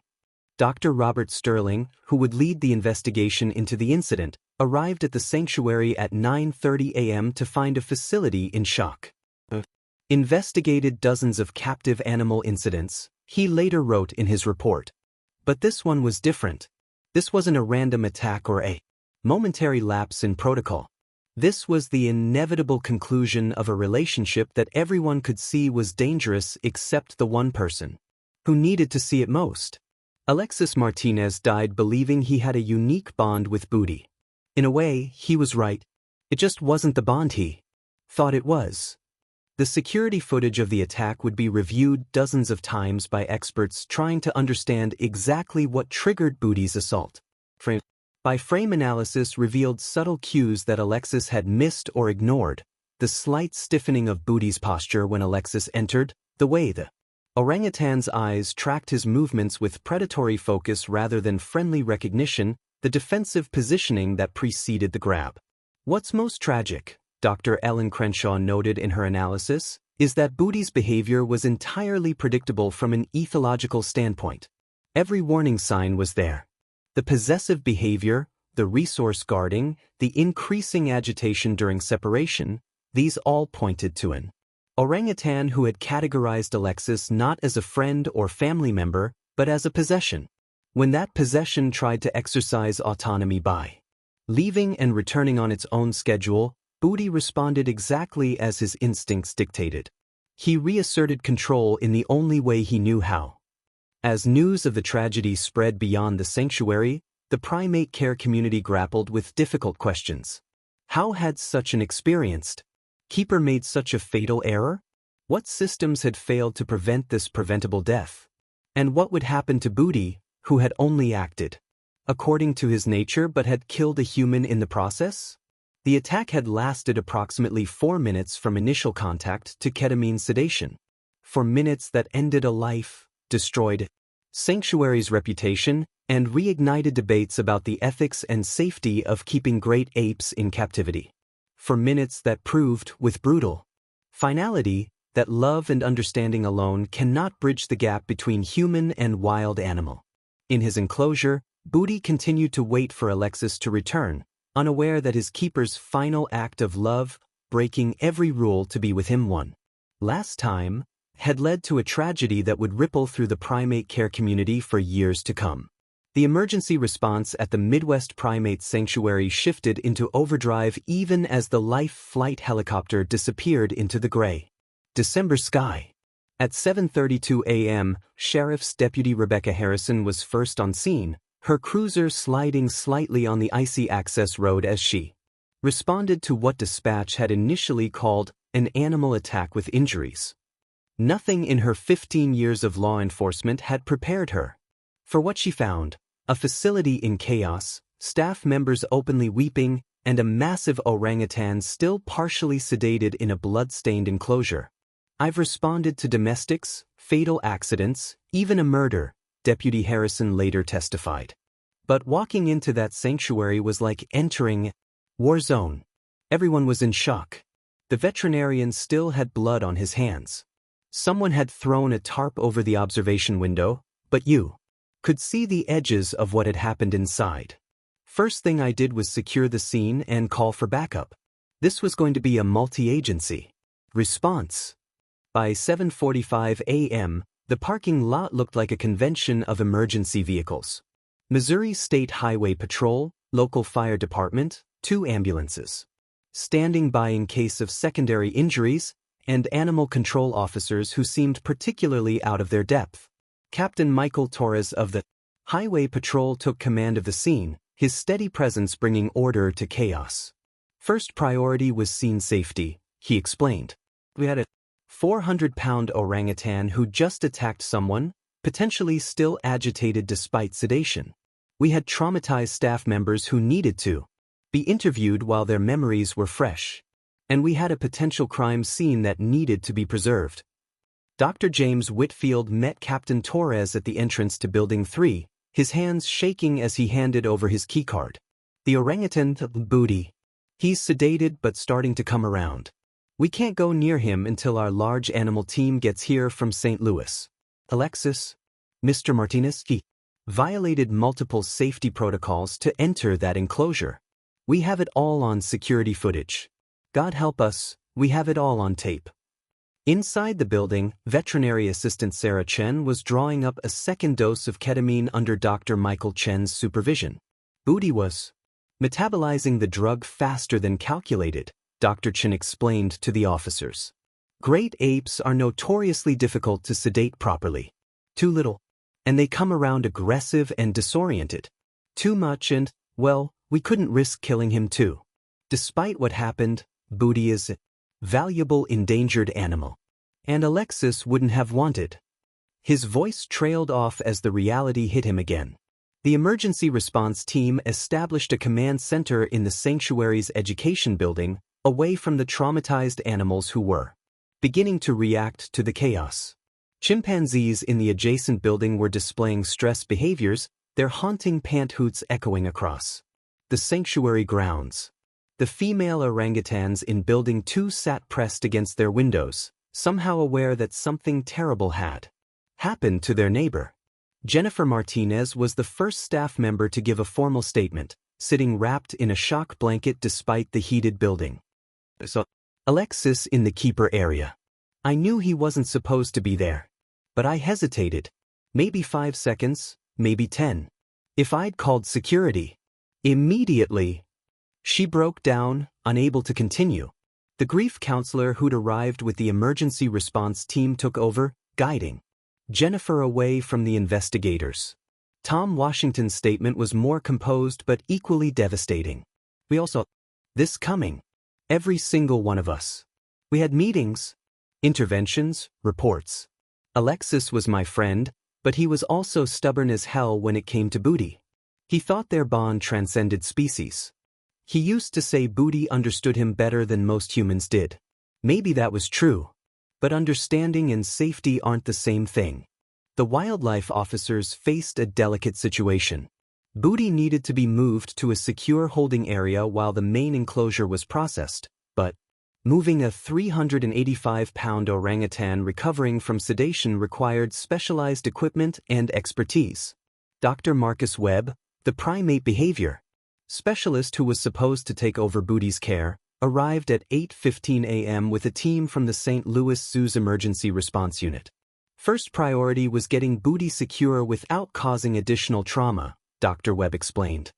Dr. Robert Sterling, who would lead the investigation into the incident, arrived at the sanctuary at 9:30 a.m. to find a facility in shock. Investigated dozens of captive animal incidents, he later wrote in his report. But this one was different. This wasn't a random attack or a momentary lapse in protocol. This was the inevitable conclusion of a relationship that everyone could see was dangerous except the one person who needed to see it most. Alexis Martínez died believing he had a unique bond with Booty. In a way, he was right. It just wasn't the bond he thought it was. The security footage of the attack would be reviewed dozens of times by experts trying to understand exactly what triggered Booty's assault. Frame analysis revealed subtle cues that Alexis had missed or ignored: the slight stiffening of Booty's posture when Alexis entered, the way the orangutan's eyes tracked his movements with predatory focus rather than friendly recognition, the defensive positioning that preceded the grab. What's most tragic, Dr. Ellen Crenshaw noted in her analysis, is that Booty's behavior was entirely predictable from an ethological standpoint. Every warning sign was there. The possessive behavior, the resource guarding, the increasing agitation during separation, these all pointed to an orangutan who had categorized Alexis not as a friend or family member, but as a possession. When that possession tried to exercise autonomy by leaving and returning on its own schedule, Booty responded exactly as his instincts dictated. He reasserted control in the only way he knew how. As news of the tragedy spread beyond the sanctuary, the primate care community grappled with difficult questions. How had such an experienced keeper made such a fatal error? What systems had failed to prevent this preventable death? And what would happen to Booty, who had only acted according to his nature but had killed a human in the process? The attack had lasted approximately 4 minutes from initial contact to ketamine sedation. 4 minutes that ended a life, destroyed sanctuary's reputation, and reignited debates about the ethics and safety of keeping great apes in captivity. 4 minutes that proved, with brutal finality, that love and understanding alone cannot bridge the gap between human and wild animal. In his enclosure, Booty continued to wait for Alexis to return, unaware that his keeper's final act of love, breaking every rule to be with him one last time, had led to a tragedy that would ripple through the primate care community for years to come. The emergency response at the Midwest Primate Sanctuary shifted into overdrive even as the life flight helicopter disappeared into the gray December sky. At 7:32 a.m., Sheriff's Deputy Rebecca Harrison was first on scene, her cruiser sliding slightly on the icy access road as she responded to what dispatch had initially called an animal attack with injuries. Nothing in her 15 years of law enforcement had prepared her for what she found: a facility in chaos, staff members openly weeping, and a massive orangutan still partially sedated in a blood-stained enclosure. "I've responded to domestics, fatal accidents, even a murder," Deputy Harrison later testified. But walking into that sanctuary was like entering a war zone. Everyone was in shock. The veterinarian still had blood on his hands. Someone had thrown a tarp over the observation window, but you could see the edges of what had happened inside. First thing I did was secure the scene and call for backup. This was going to be a multi-agency response. By 7:45 a.m., the parking lot looked like a convention of emergency vehicles. Missouri State Highway Patrol, local fire department, 2 ambulances standing by in case of secondary injuries, and animal control officers who seemed particularly out of their depth. Captain Michael Torres of the Highway Patrol took command of the scene, his steady presence bringing order to chaos. First priority was scene safety, he explained. We had a 400-pound orangutan who just attacked someone, potentially still agitated despite sedation. We had traumatized staff members who needed to be interviewed while their memories were fresh. And we had a potential crime scene that needed to be preserved. Dr. James Whitfield met Captain Torres at the entrance to Building 3, his hands shaking as he handed over his keycard. The orangutan, Booty. He's sedated but starting to come around. We can't go near him until our large animal team gets here from St. Louis. Alexis, Mr. Martinez, he violated multiple safety protocols to enter that enclosure. We have it all on security footage. God help us, we have it all on tape. Inside the building, veterinary assistant Sarah Chen was drawing up a second dose of ketamine under Dr. Michael Chen's supervision. Booty was metabolizing the drug faster than calculated, Dr. Chen explained to the officers. Great apes are notoriously difficult to sedate properly. Too little, and they come around aggressive and disoriented. Too much and, well, we couldn't risk killing him too. Despite what happened, Booty is a valuable endangered animal. And Alexis wouldn't have wanted. His voice trailed off as the reality hit him again. The emergency response team established a command center in the sanctuary's education building, away from the traumatized animals who were beginning to react to the chaos. Chimpanzees in the adjacent building were displaying stress behaviors, their haunting pant hoots echoing across the sanctuary grounds. The female orangutans in Building 2 sat pressed against their windows, somehow aware that something terrible had happened to their neighbor. Jennifer Martinez was the first staff member to give a formal statement, sitting wrapped in a shock blanket despite the heated building. So, Alexis in the keeper area. I knew he wasn't supposed to be there. But I hesitated. Maybe 5 seconds, maybe 10. If I'd called security. Immediately, she broke down, unable to continue. The grief counselor who'd arrived with the emergency response team took over, guiding Jennifer away from the investigators. Tom Washington's statement was more composed but equally devastating. We all saw this coming. Every single one of us. We had meetings, interventions, reports. Alexis was my friend, but he was also stubborn as hell when it came to Booty. He thought their bond transcended species. He used to say Booty understood him better than most humans did. Maybe that was true. But understanding and safety aren't the same thing. The wildlife officers faced a delicate situation. Booty needed to be moved to a secure holding area while the main enclosure was processed, but moving a 385-pound orangutan recovering from sedation required specialized equipment and expertise. Dr. Marcus Webb, the primate behavior specialist who was supposed to take over Booty's care, arrived at 8:15 a.m. with a team from the St. Louis Zoo's Emergency Response Unit. First priority was getting Booty secure without causing additional trauma, Dr. Webb explained.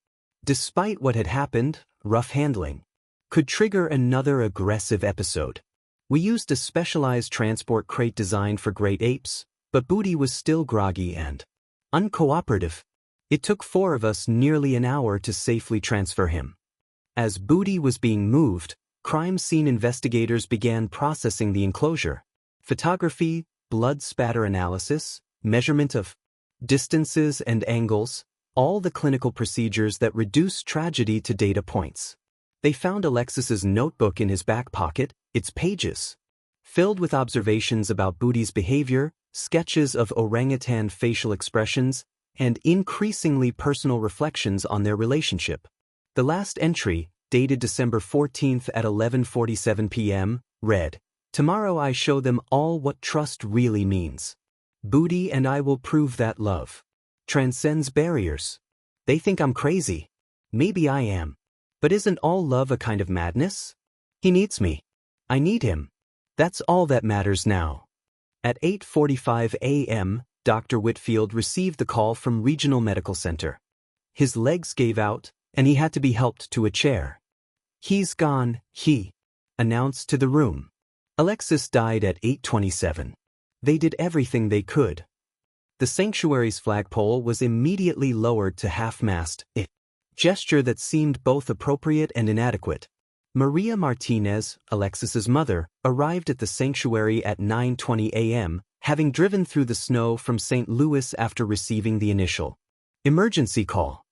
Despite what had happened, rough handling could trigger another aggressive episode. We used a specialized transport crate designed for great apes, but Booty was still groggy and uncooperative. It took 4 of us nearly an hour to safely transfer him. As Booty was being moved, crime scene investigators began processing the enclosure. Photography, blood spatter analysis, measurement of distances and angles, all the clinical procedures that reduce tragedy to data points. They found Alexis's notebook in his back pocket, its pages filled with observations about Booty's behavior, sketches of orangutan facial expressions, and increasingly personal reflections on their relationship. The last entry, dated December 14th at 11:47 p.m., read, "Tomorrow I show them all what trust really means. Booty and I will prove that love transcends barriers. They think I'm crazy. Maybe I am. But isn't all love a kind of madness? He needs me. I need him. That's all that matters now." At 8:45 a.m., Dr. Whitfield received the call from Regional Medical Center. His legs gave out, and he had to be helped to a chair. "He's gone," he announced to the room. Alexis died at 8:27. They did everything they could. The sanctuary's flagpole was immediately lowered to half-mast, a gesture that seemed both appropriate and inadequate. Maria Martinez, Alexis's mother, arrived at the sanctuary at 9:20 a.m., having driven through the snow from St. Louis after receiving the initial emergency call.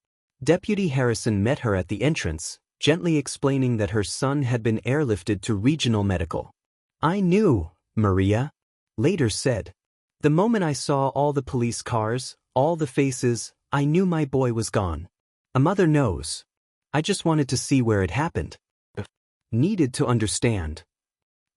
Deputy Harrison met her at the entrance, gently explaining that her son had been airlifted to regional medical. "I knew," Maria later said. "The moment I saw all the police cars, all the faces, I knew my boy was gone. A mother knows. I just wanted to see where it happened." Needed to understand.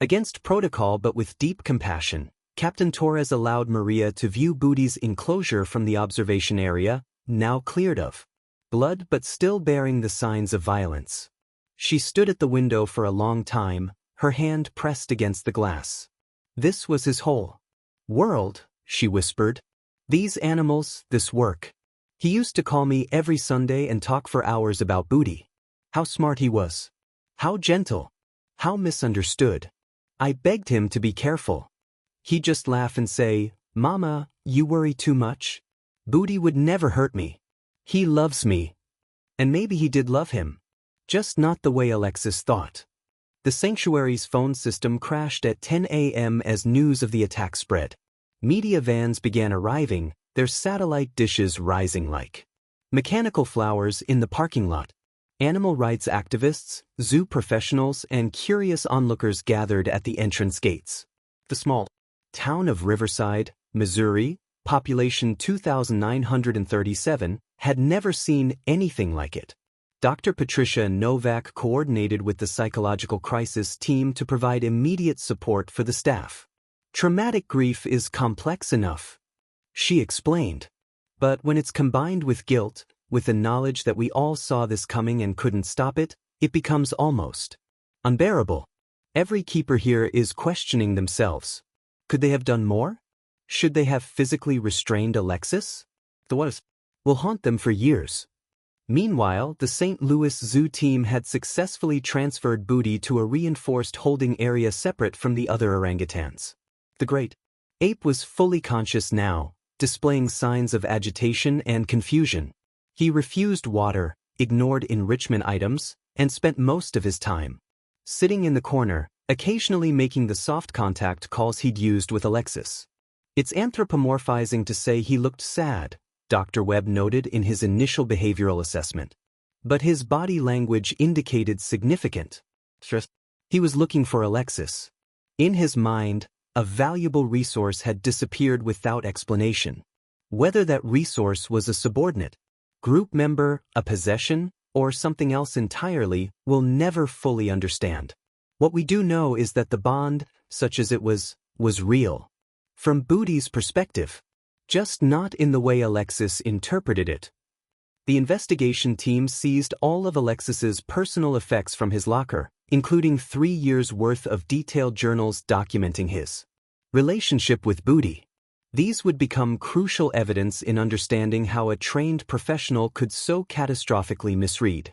Against protocol but with deep compassion, Captain Torres allowed Maria to view Booty's enclosure from the observation area, now cleared of blood but still bearing the signs of violence. She stood at the window for a long time, her hand pressed against the glass. This was his whole world, she whispered. These animals, this work. He used to call me every Sunday and talk for hours about Booty. How smart he was. How gentle. How misunderstood. I begged him to be careful. He'd just laugh and say, "Mama, you worry too much. Booty would never hurt me. He loves me." And maybe he did love him. Just not the way Alexis thought. The sanctuary's phone system crashed at 10 a.m. as news of the attack spread. Media vans began arriving, their satellite dishes rising like mechanical flowers in the parking lot. Animal rights activists, zoo professionals, and curious onlookers gathered at the entrance gates. The small town of Riverside, Missouri, population 2,937, had never seen anything like it. Dr. Patricia Novak coordinated with the psychological crisis team to provide immediate support for the staff. "Traumatic grief is complex enough," she explained. "But when it's combined with guilt, with the knowledge that we all saw this coming and couldn't stop it, it becomes almost unbearable. Every keeper here is questioning themselves. Could they have done more? Should they have physically restrained Alexis? The what will haunt them for years." Meanwhile, the St. Louis Zoo team had successfully transferred Booty to a reinforced holding area separate from the other orangutans. The great ape was fully conscious now, displaying signs of agitation and confusion. He refused water, ignored enrichment items, and spent most of his time sitting in the corner, occasionally making the soft contact calls he'd used with Alexis. "It's anthropomorphizing to say he looked sad," Dr. Webb noted in his initial behavioral assessment. But his body language indicated significant stress. He was looking for Alexis. In his mind, a valuable resource had disappeared without explanation. Whether that resource was a subordinate group member, a possession, or something else entirely, we'll never fully understand. What we do know is that the bond, such as it was real. From Booty's perspective. Just not in the way Alexis interpreted it. The investigation team seized all of Alexis's personal effects from his locker, including 3 years' worth of detailed journals documenting his relationship with Booty. These would become crucial evidence in understanding how a trained professional could so catastrophically misread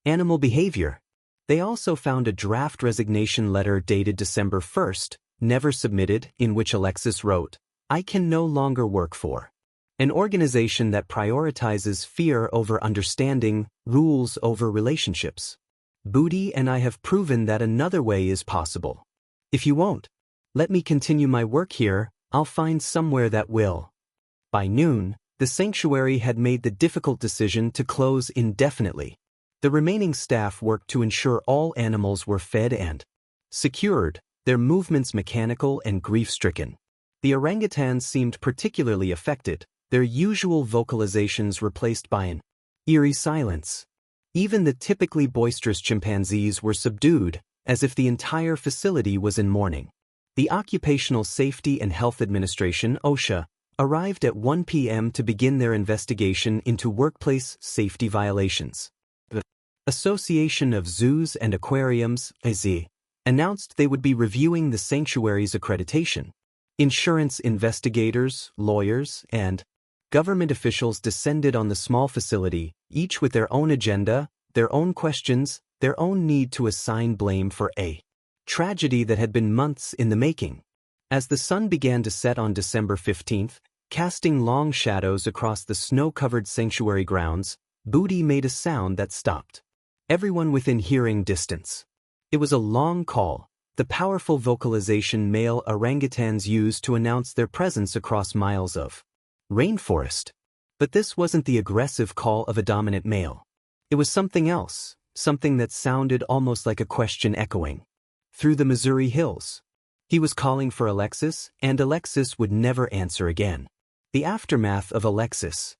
animal behavior. They also found a draft resignation letter dated December 1st, never submitted, in which Alexis wrote, "I can no longer work for an organization that prioritizes fear over understanding, rules over relationships. Booty and I have proven that another way is possible. If you won't let me continue my work here, I'll find somewhere that will." By noon, the sanctuary had made the difficult decision to close indefinitely. The remaining staff worked to ensure all animals were fed and secured, their movements mechanical and grief-stricken. The orangutans seemed particularly affected, their usual vocalizations replaced by an eerie silence. Even the typically boisterous chimpanzees were subdued, as if the entire facility was in mourning. The Occupational Safety and Health Administration, OSHA, arrived at 1 p.m. to begin their investigation into workplace safety violations. The Association of Zoos and Aquariums, AZ, announced they would be reviewing the sanctuary's accreditation. Insurance investigators, lawyers, and government officials descended on the small facility, each with their own agenda, their own questions, their own need to assign blame for a tragedy that had been months in the making. As the sun began to set on December 15th, casting long shadows across the snow-covered sanctuary grounds, Booty made a sound that stopped everyone within hearing distance. It was a long call, the powerful vocalization male orangutans use to announce their presence across miles of rainforest. But this wasn't the aggressive call of a dominant male. It was something else, something that sounded almost like a question echoing through the Missouri hills. He was calling for Alexis, and Alexis would never answer again. The aftermath of Alexis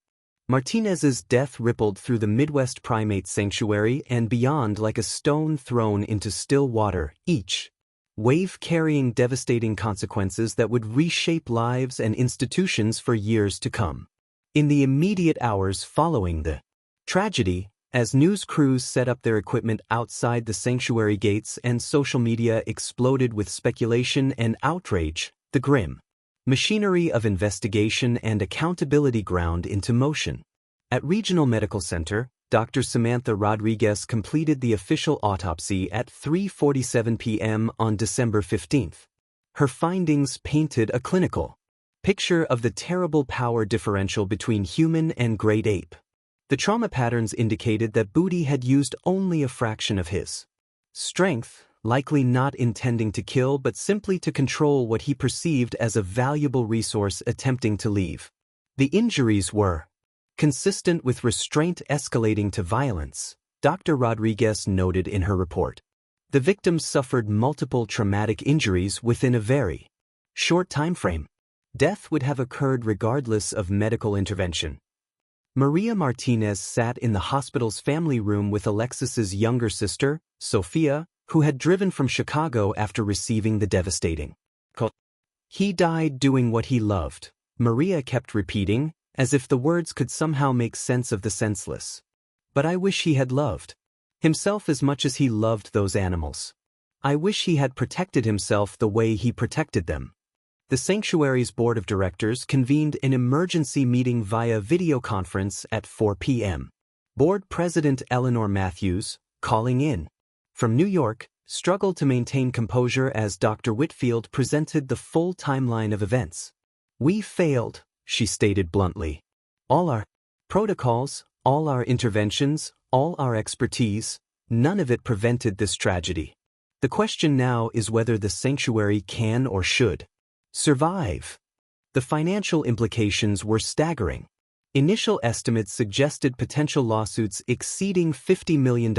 Martinez's death rippled through the Midwest Primate Sanctuary and beyond like a stone thrown into still water, each wave carrying devastating consequences that would reshape lives and institutions for years to come. In the immediate hours following the tragedy, as news crews set up their equipment outside the sanctuary gates and social media exploded with speculation and outrage, the grim machinery of investigation and accountability ground into motion. At Regional Medical Center, Dr. Samantha Rodriguez completed the official autopsy at 3:47 p.m. on December 15. Her findings painted a clinical picture of the terrible power differential between human and great ape. The trauma patterns indicated that Booty had used only a fraction of his strength, likely not intending to kill but simply to control what he perceived as a valuable resource attempting to leave. The injuries were consistent with restraint escalating to violence, Dr. Rodriguez noted in her report. The victims suffered multiple traumatic injuries within a very short time frame. Death would have occurred regardless of medical intervention. Maria Martinez sat in the hospital's family room with Alexis's younger sister, Sophia, who had driven from Chicago after receiving the devastating call. "He died doing what he loved," Maria kept repeating, as if the words could somehow make sense of the senseless. "But I wish he had loved himself as much as he loved those animals. I wish he had protected himself the way he protected them." The sanctuary's board of directors convened an emergency meeting via video conference at 4 p.m. Board President Eleanor Matthews, calling in from New York, struggled to maintain composure as Dr. Whitfield presented the full timeline of events. "We failed," she stated bluntly. "All our protocols, all our interventions, all our expertise, none of it prevented this tragedy. The question now is whether the sanctuary can or should survive." The financial implications were staggering. Initial estimates suggested potential lawsuits exceeding $50 million,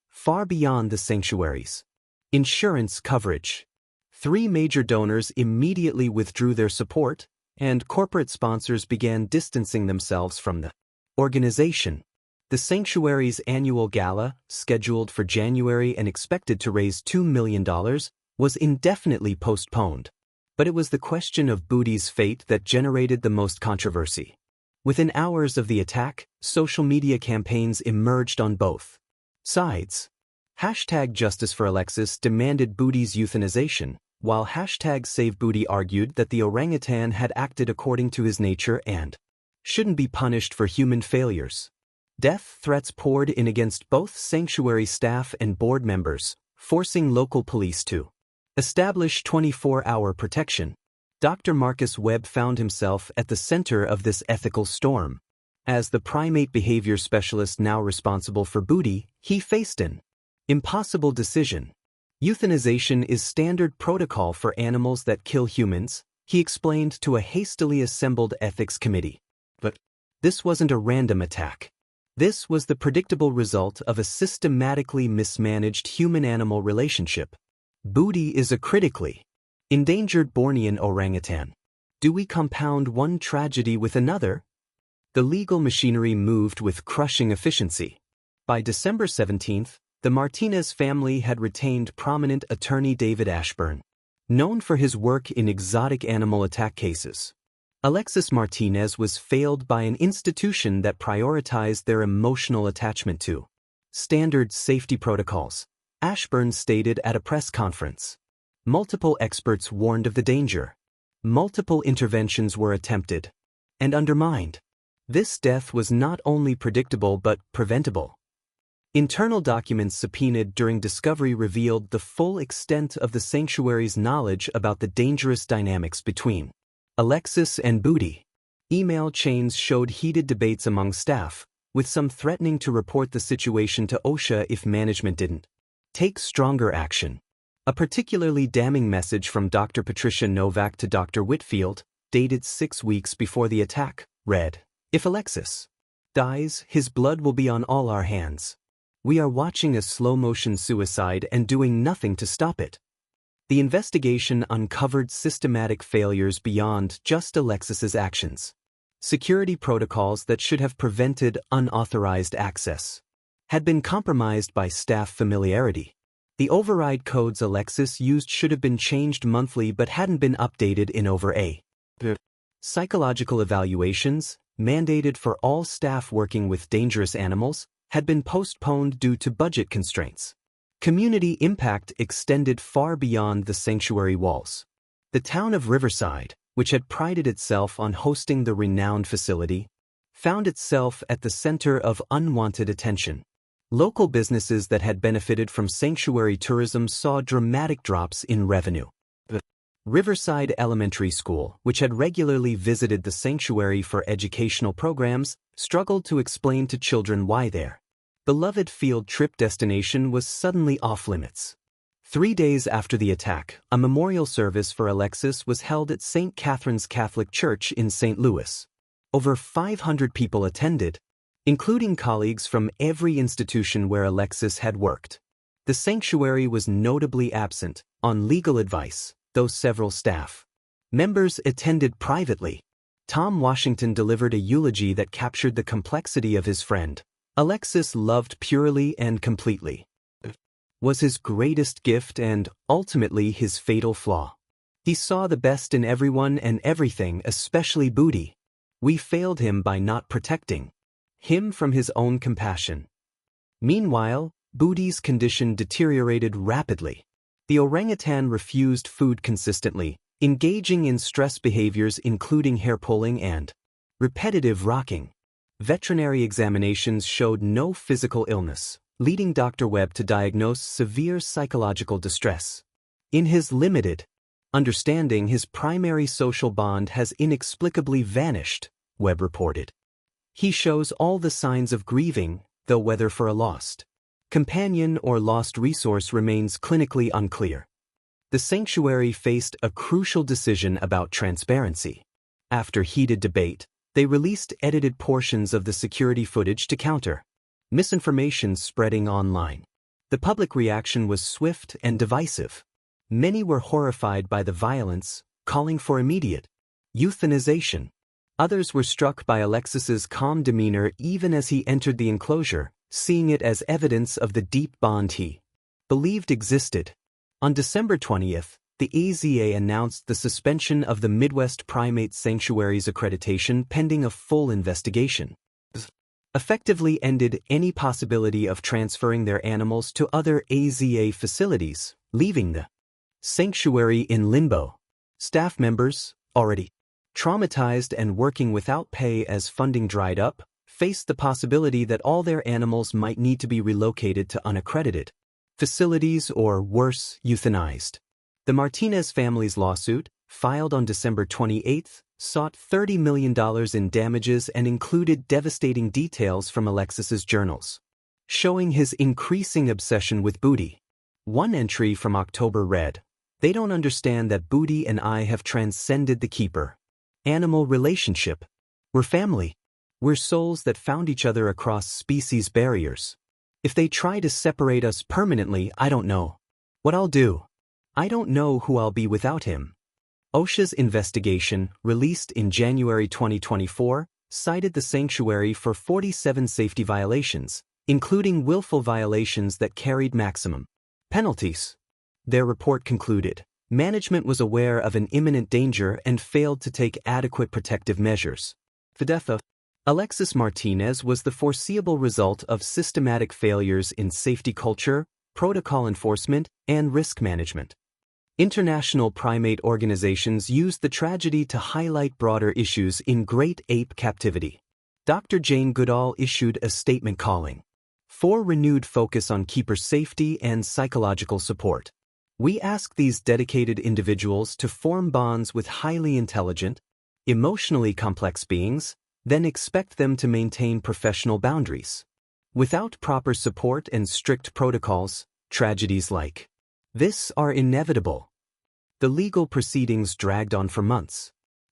far beyond the sanctuary's insurance coverage. 3 major donors immediately withdrew their support, and corporate sponsors began distancing themselves from the organization. The sanctuary's annual gala, scheduled for January and expected to raise $2 million, was indefinitely postponed. But it was the question of Booty's fate that generated the most controversy. Within hours of the attack, social media campaigns emerged on both sides. #Justice for Alexis demanded Booty's euthanization, while #SaveBooty argued that the orangutan had acted according to his nature and shouldn't be punished for human failures. Death threats poured in against both sanctuary staff and board members, forcing local police to establish 24-hour protection. Dr. Marcus Webb found himself at the center of this ethical storm. As the primate behavior specialist now responsible for Booty, he faced an impossible decision. "Euthanization is standard protocol for animals that kill humans," he explained to a hastily assembled ethics committee. But this wasn't a random attack. This was the predictable result of a systematically mismanaged human-animal relationship. Booty is a critically endangered Bornean orangutan. Do we compound one tragedy with another? The legal machinery moved with crushing efficiency. By December 17, the Martinez family had retained prominent attorney David Ashburn, known for his work in exotic animal attack cases. Alexis Martínez was failed by an institution that prioritized their emotional attachment to standard safety protocols, Ashburn stated at a press conference. Multiple experts warned of the danger. Multiple interventions were attempted and undermined. This death was not only predictable but preventable. Internal documents subpoenaed during discovery revealed the full extent of the sanctuary's knowledge about the dangerous dynamics between Alexis and Booty. Email chains showed heated debates among staff, with some threatening to report the situation to OSHA if management didn't take stronger action. A particularly damning message from Dr. Patricia Novak to Dr. Whitfield, dated 6 weeks before the attack, read, "If Alexis dies, his blood will be on all our hands." We are watching a slow-motion suicide and doing nothing to stop it. The investigation uncovered systematic failures beyond just Alexis's actions. Security protocols that should have prevented unauthorized access had been compromised by staff familiarity. The override codes Alexis used should have been changed monthly but hadn't been updated in over a year. Psychological evaluations, mandated for all staff working with dangerous animals, had been postponed due to budget constraints. Community impact extended far beyond the sanctuary walls. The town of Riverside, which had prided itself on hosting the renowned facility, found itself at the center of unwanted attention. Local businesses that had benefited from sanctuary tourism saw dramatic drops in revenue. The Riverside Elementary School, which had regularly visited the sanctuary for educational programs, struggled to explain to children why their beloved field trip destination was suddenly off-limits. 3 days after the attack, a memorial service for Alexis was held at St. Catherine's Catholic Church in St. Louis. Over 500 people attended, including colleagues from every institution where Alexis had worked. The sanctuary was notably absent on legal advice, though several staff members attended privately. Tom Washington delivered a eulogy that captured the complexity of his friend. Alexis loved purely and completely. Was his greatest gift and, ultimately, his fatal flaw. He saw the best in everyone and everything, especially Booty. We failed him by not protecting him from his own compassion. Meanwhile, Booty's condition deteriorated rapidly. The orangutan refused food consistently, engaging in stress behaviors including hair pulling and repetitive rocking. Veterinary examinations showed no physical illness, leading Dr. Webb to diagnose severe psychological distress. In his limited understanding, his primary social bond has inexplicably vanished, Webb reported. He shows all the signs of grieving, though whether for a lost companion or lost resource remains clinically unclear. The sanctuary faced a crucial decision about transparency. After heated debate, they released edited portions of the security footage to counter misinformation spreading online. The public reaction was swift and divisive. Many were horrified by the violence, calling for immediate euthanization. Others were struck by Alexis's calm demeanor even as he entered the enclosure, seeing it as evidence of the deep bond he believed existed. On December 20th, the AZA announced the suspension of the Midwest Primate Sanctuary's accreditation pending a full investigation. Effectively ended any possibility of transferring their animals to other AZA facilities, leaving the sanctuary in limbo. Staff members, already traumatized and working without pay as funding dried up, faced the possibility that all their animals might need to be relocated to unaccredited facilities or, worse, euthanized. The Martinez family's lawsuit, filed on December 28, sought $30 million in damages and included devastating details from Alexis's journals, showing his increasing obsession with Booty. One entry from October read, "They don't understand that Booty and I have transcended the keeper-animal relationship. We're family. We're souls that found each other across species barriers. If they try to separate us permanently, I don't know what I'll do. I don't know who I'll be without him." OSHA's investigation, released in January 2024, cited the sanctuary for 47 safety violations, including willful violations that carried maximum penalties. Their report concluded, management was aware of an imminent danger and failed to take adequate protective measures. The death of Alexis Martínez was the foreseeable result of systematic failures in safety culture, protocol enforcement, and risk management. International primate organizations used the tragedy to highlight broader issues in great ape captivity. Dr. Jane Goodall issued a statement calling for renewed focus on keeper safety and psychological support. "We ask these dedicated individuals to form bonds with highly intelligent, emotionally complex beings, then expect them to maintain professional boundaries. Without proper support and strict protocols, tragedies like this are inevitable." The legal proceedings dragged on for months.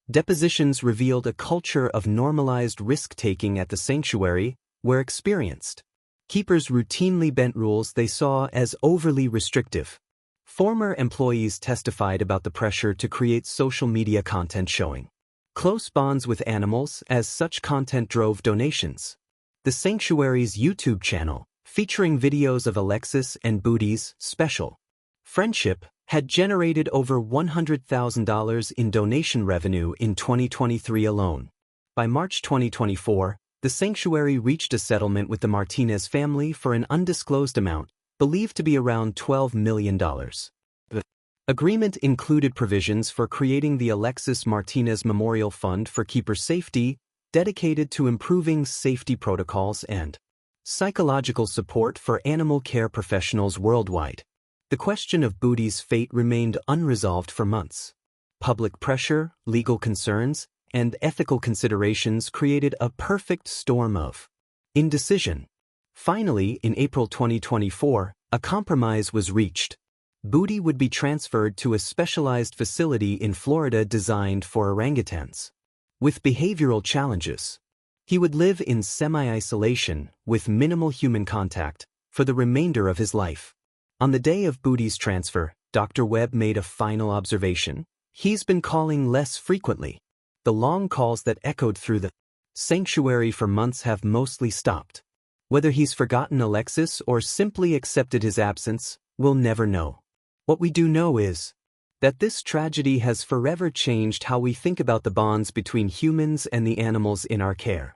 Depositions revealed a culture of normalized risk-taking at the sanctuary, where experienced Keepers routinely bent rules they saw as overly restrictive. Former employees testified about the pressure to create social media content showing close bonds with animals, as such content drove donations. The sanctuary's YouTube channel, featuring videos of Alexis and Booty's special friendship, had generated over $100,000 in donation revenue in 2023 alone. By March 2024, the sanctuary reached a settlement with the Martinez family for an undisclosed amount, believed to be around $12 million. The agreement included provisions for creating the Alexis Martínez Memorial Fund for keeper safety, dedicated to improving safety protocols and psychological support for animal care professionals worldwide. The question of Booty's fate remained unresolved for months. Public pressure, legal concerns, and ethical considerations created a perfect storm of indecision. Finally, in April 2024, a compromise was reached. Booty would be transferred to a specialized facility in Florida designed for orangutans with behavioral challenges. He would live in semi-isolation with minimal human contact for the remainder of his life. On the day of Booty's transfer, Dr. Webb made a final observation. He's been calling less frequently. The long calls that echoed through the sanctuary for months have mostly stopped. Whether he's forgotten Alexis or simply accepted his absence, we'll never know. What we do know is that this tragedy has forever changed how we think about the bonds between humans and the animals in our care.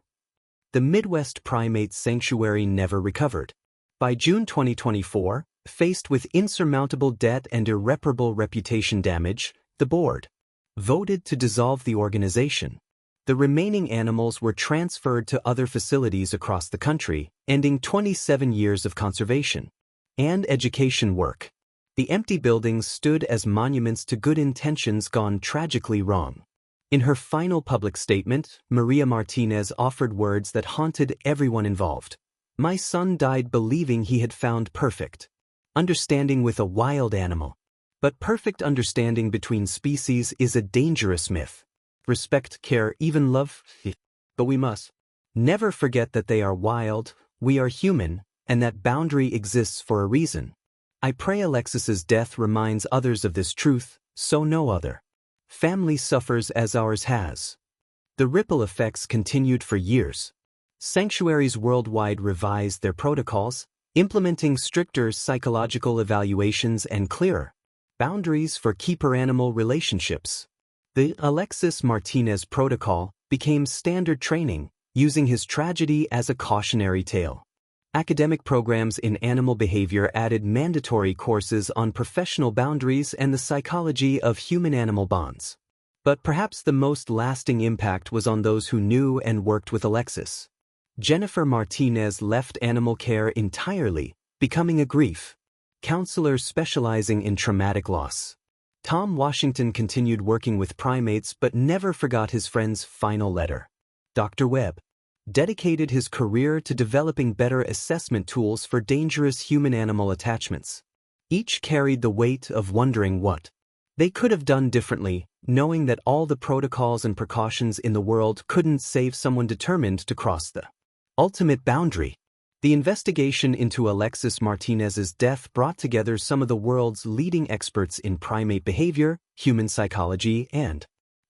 The Midwest Primate Sanctuary never recovered. By June 2024, faced with insurmountable debt and irreparable reputation damage, the board voted to dissolve the organization. The remaining animals were transferred to other facilities across the country, ending 27 years of conservation and education work. The empty buildings stood as monuments to good intentions gone tragically wrong. In her final public statement, Maria Martinez offered words that haunted everyone involved. "My son died believing he had found perfect understanding with a wild animal. But perfect understanding between species is a dangerous myth. Respect, care, even love, but we must never forget that they are wild, we are human, and that boundary exists for a reason. I pray Alexis's death reminds others of this truth, so no other family suffers as ours has." The ripple effects continued for years. Sanctuaries worldwide revised their protocols, implementing stricter psychological evaluations and clearer boundaries for keeper-animal relationships. The Alexis Martinez protocol became standard training, using his tragedy as a cautionary tale. Academic programs in animal behavior added mandatory courses on professional boundaries and the psychology of human-animal bonds. But perhaps the most lasting impact was on those who knew and worked with Alexis. Jennifer Martinez left animal care entirely, becoming a grief counselor specializing in traumatic loss. Tom Washington continued working with primates but never forgot his friend's final letter. Dr. Webb dedicated his career to developing better assessment tools for dangerous human-animal attachments. Each carried the weight of wondering what they could have done differently, knowing that all the protocols and precautions in the world couldn't save someone determined to cross the ultimate boundary. The investigation into Alexis Martinez's death brought together some of the world's leading experts in primate behavior, human psychology, and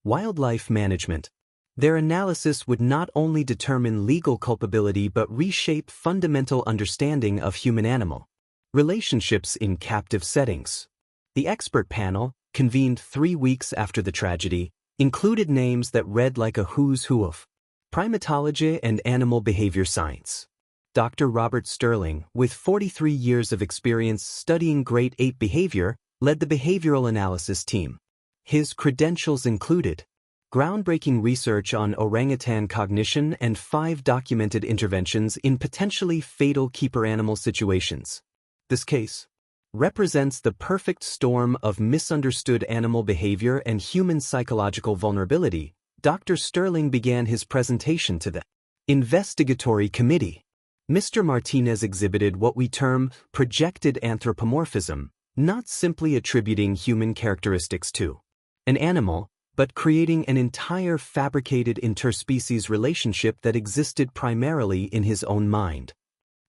wildlife management. Their analysis would not only determine legal culpability but reshape fundamental understanding of human-animal relationships in captive settings. The expert panel, convened 3 weeks after the tragedy, included names that read like a who's who of primatology and animal behavior science. Dr. Robert Sterling, with 43 years of experience studying great ape behavior, led the behavioral analysis team. His credentials included groundbreaking research on orangutan cognition and 5 documented interventions in potentially fatal keeper-animal situations. This case represents the perfect storm of misunderstood animal behavior and human psychological vulnerability. Dr. Sterling began his presentation to the investigatory committee. Mr. Martinez exhibited what we term projected anthropomorphism, not simply attributing human characteristics to an animal, but creating an entire fabricated interspecies relationship that existed primarily in his own mind.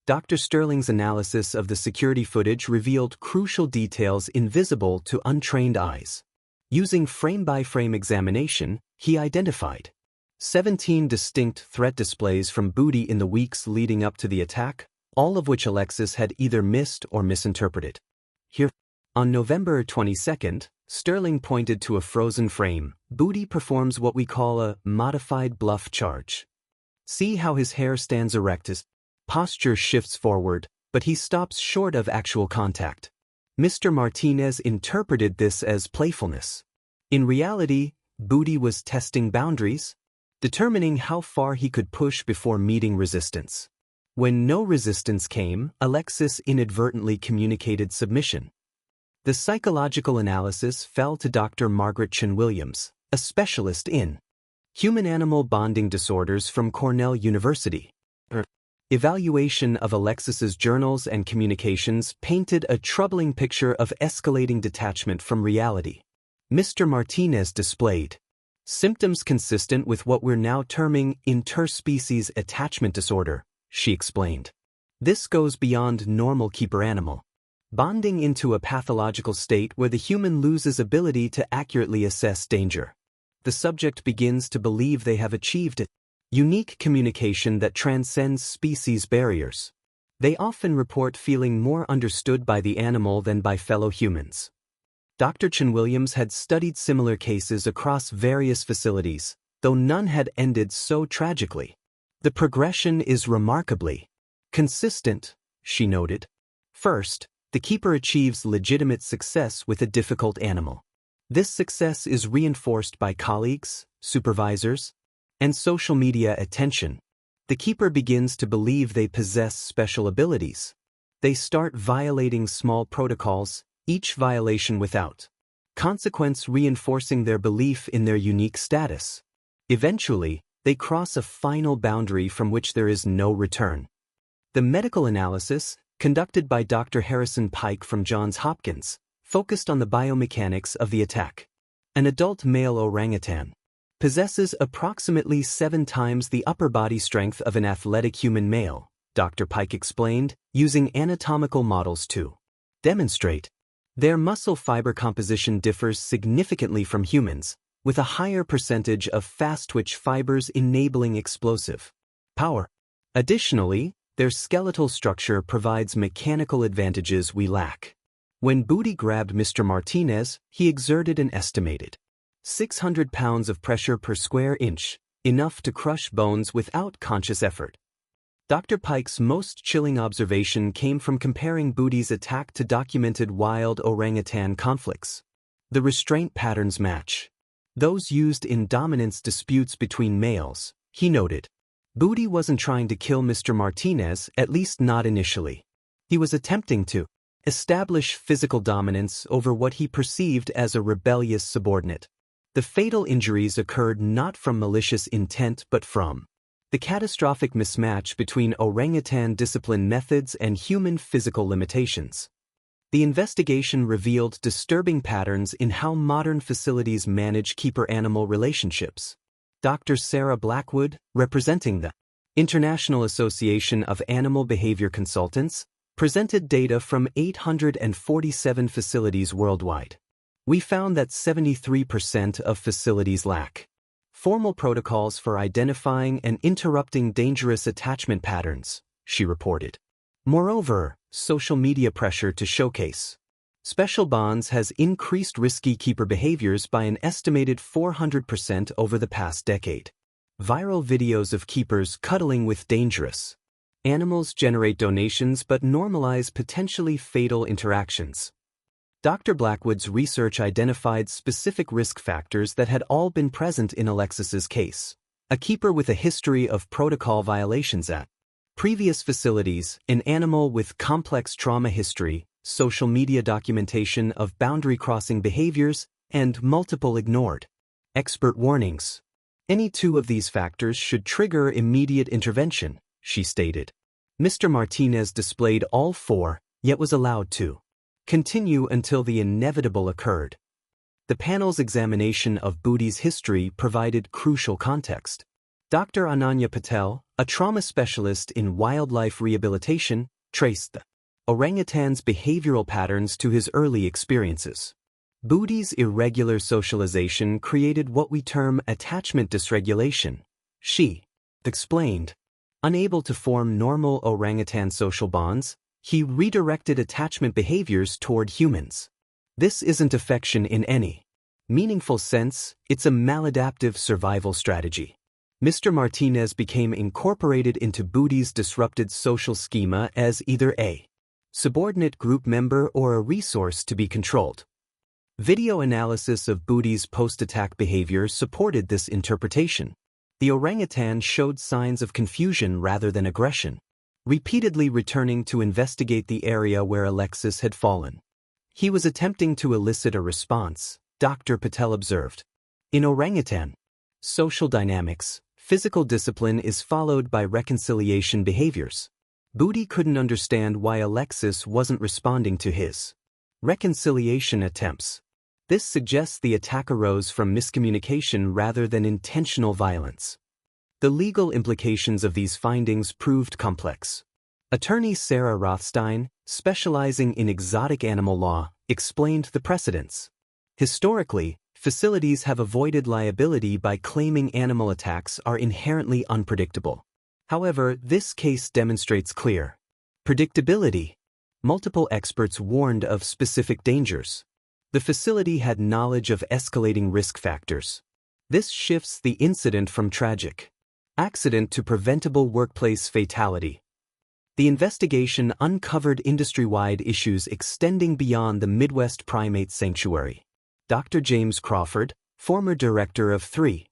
Dr. Sterling's analysis of the security footage revealed crucial details invisible to untrained eyes. Using frame-by-frame examination, he identified 17 distinct threat displays from Booty in the weeks leading up to the attack, all of which Alexis had either missed or misinterpreted. Here, on November 22, Sterling pointed to a frozen frame. Booty performs what we call a modified bluff charge. See how his hair stands erect, his posture shifts forward, but he stops short of actual contact. Mr. Martinez interpreted this as playfulness. In reality, Booty was testing boundaries, determining how far he could push before meeting resistance. When no resistance came, Alexis inadvertently communicated submission. The psychological analysis fell to Dr. Margaret Chin-Williams, a specialist in human-animal bonding disorders from Cornell University. Her evaluation of Alexis's journals and communications painted a troubling picture of escalating detachment from reality. Mr. Martinez displayed symptoms consistent with what we're now terming interspecies attachment disorder, she explained. This goes beyond normal keeper animal bonding into a pathological state where the human loses ability to accurately assess danger. The subject begins to believe they have achieved a unique communication that transcends species barriers. They often report feeling more understood by the animal than by fellow humans. Dr. Chin-Williams had studied similar cases across various facilities, though none had ended so tragically. The progression is remarkably consistent, she noted. First, the keeper achieves legitimate success with a difficult animal. This success is reinforced by colleagues, supervisors, and social media attention. The keeper begins to believe they possess special abilities. They start violating small protocols, each violation without consequence reinforcing their belief in their unique status. Eventually, they cross a final boundary from which there is no return. The medical analysis, conducted by Dr. Harrison Pike from Johns Hopkins, focused on the biomechanics of the attack. An adult male orangutan possesses approximately 7 times the upper body strength of an athletic human male, Dr. Pike explained, using anatomical models to demonstrate their muscle fiber composition differs significantly from humans, with a higher percentage of fast-twitch fibers enabling explosive power. Additionally, their skeletal structure provides mechanical advantages we lack. When Booty grabbed Mr. Martinez, he exerted an estimated 600 pounds of pressure per square inch, enough to crush bones without conscious effort. Dr. Pike's most chilling observation came from comparing Booty's attack to documented wild orangutan conflicts. The restraint patterns match those used in dominance disputes between males, he noted. Booty wasn't trying to kill Mr. Martinez, at least not initially. He was attempting to establish physical dominance over what he perceived as a rebellious subordinate. The fatal injuries occurred not from malicious intent but from the catastrophic mismatch between orangutan discipline methods and human physical limitations. The investigation revealed disturbing patterns in how modern facilities manage keeper-animal relationships. Dr. Sarah Blackwood, representing the International Association of Animal Behavior Consultants, presented data from 847 facilities worldwide. We found that 73% of facilities lack formal protocols for identifying and interrupting dangerous attachment patterns, she reported. Moreover, social media pressure to showcase special bonds has increased risky keeper behaviors by an estimated 400% over the past decade. Viral videos of keepers cuddling with dangerous animals generate donations but normalize potentially fatal interactions. Dr. Blackwood's research identified specific risk factors that had all been present in Alexis's case. A keeper with a history of protocol violations at previous facilities, an animal with complex trauma history, social media documentation of boundary-crossing behaviors, and multiple ignored expert warnings. Any 2 of these factors should trigger immediate intervention, she stated. Mr. Martinez displayed all 4, yet was allowed to continue until the inevitable occurred. The panel's examination of Booty's history provided crucial context. Dr. Ananya Patel, a trauma specialist in wildlife rehabilitation, traced the orangutan's behavioral patterns to his early experiences. Booty's irregular socialization created what we term attachment dysregulation, she explained. Unable to form normal orangutan social bonds, he redirected attachment behaviors toward humans. This isn't affection in any meaningful sense, it's a maladaptive survival strategy. Mr. Martinez became incorporated into Booty's disrupted social schema as either a subordinate group member or a resource to be controlled. Video analysis of Booty's post-attack behavior supported this interpretation. The orangutan showed signs of confusion rather than aggression, repeatedly returning to investigate the area where Alexis had fallen. He was attempting to elicit a response, Dr. Patel observed. In orangutan social dynamics, physical discipline is followed by reconciliation behaviors. Booty couldn't understand why Alexis wasn't responding to his reconciliation attempts. This suggests the attack arose from miscommunication rather than intentional violence. The legal implications of these findings proved complex. Attorney Sarah Rothstein, specializing in exotic animal law, explained the precedents. Historically, facilities have avoided liability by claiming animal attacks are inherently unpredictable. However, this case demonstrates clear predictability. Multiple experts warned of specific dangers. The facility had knowledge of escalating risk factors. This shifts the incident from tragic accident to preventable workplace fatality. The investigation uncovered industry-wide issues extending beyond the Midwest Primate Sanctuary. Dr. James Crawford, former director of 3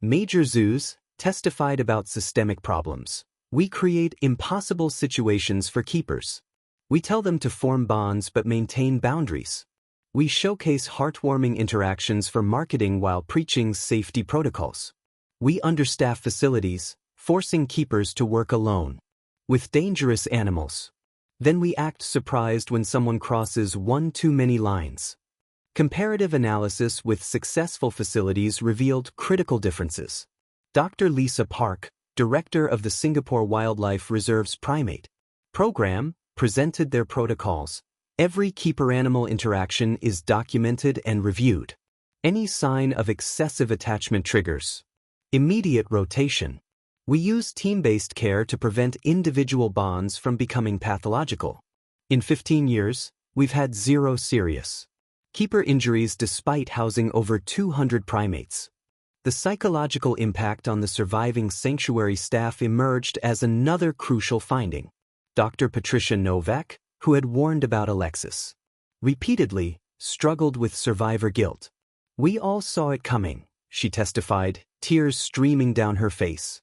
major zoos, testified about systemic problems. We create impossible situations for keepers. We tell them to form bonds but maintain boundaries. We showcase heartwarming interactions for marketing while preaching safety protocols. We understaff facilities, forcing keepers to work alone with dangerous animals. Then we act surprised when someone crosses one too many lines. Comparative analysis with successful facilities revealed critical differences. Dr. Lisa Park, director of the Singapore Wildlife Reserve's primate program, presented their protocols. Every keeper-animal interaction is documented and reviewed. Any sign of excessive attachment triggers immediate rotation. We use team-based care to prevent individual bonds from becoming pathological. In 15 years, we've had 0 serious keeper injuries despite housing over 200 primates. The psychological impact on the surviving sanctuary staff emerged as another crucial finding. Dr. Patricia Novak, who had warned about Alexis, repeatedly struggled with survivor guilt. We all saw it coming, she testified, tears streaming down her face.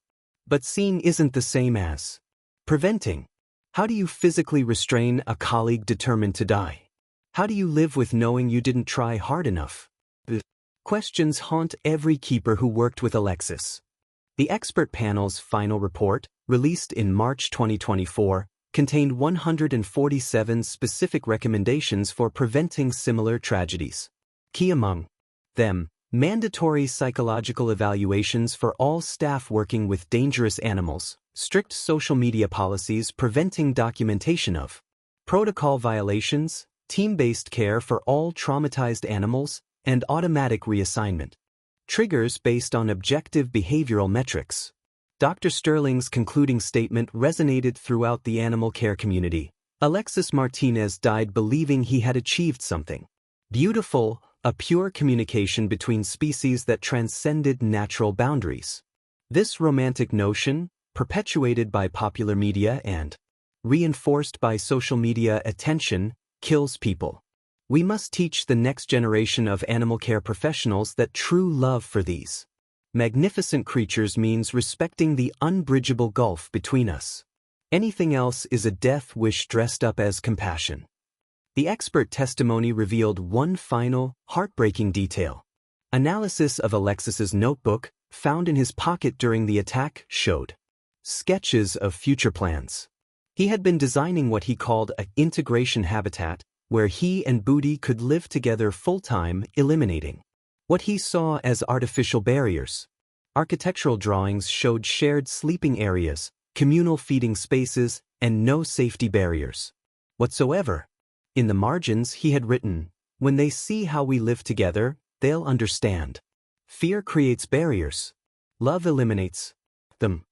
But seeing isn't the same as preventing. How do you physically restrain a colleague determined to die? How do you live with knowing you didn't try hard enough? The questions haunt every keeper who worked with Alexis. The expert panel's final report, released in March 2024, contained 147 specific recommendations for preventing similar tragedies. Key among them, mandatory psychological evaluations for all staff working with dangerous animals, strict social media policies preventing documentation of protocol violations, team-based care for all traumatized animals, and automatic reassignment. Triggers based on objective behavioral metrics. Dr. Sterling's concluding statement resonated throughout the animal care community. Alexis Martínez died believing he had achieved something beautiful, a pure communication between species that transcended natural boundaries. This romantic notion, perpetuated by popular media and reinforced by social media attention, kills people. We must teach the next generation of animal care professionals that true love for these magnificent creatures means respecting the unbridgeable gulf between us. Anything else is a death wish dressed up as compassion. The expert testimony revealed one final, heartbreaking detail. Analysis of Alexis's notebook, found in his pocket during the attack, showed sketches of future plans. He had been designing what he called an integration habitat, where he and Booty could live together full-time, eliminating what he saw as artificial barriers. Architectural drawings showed shared sleeping areas, communal feeding spaces, and no safety barriers whatsoever. In the margins he had written, "When they see how we live together, they'll understand. Fear creates barriers. Love eliminates them."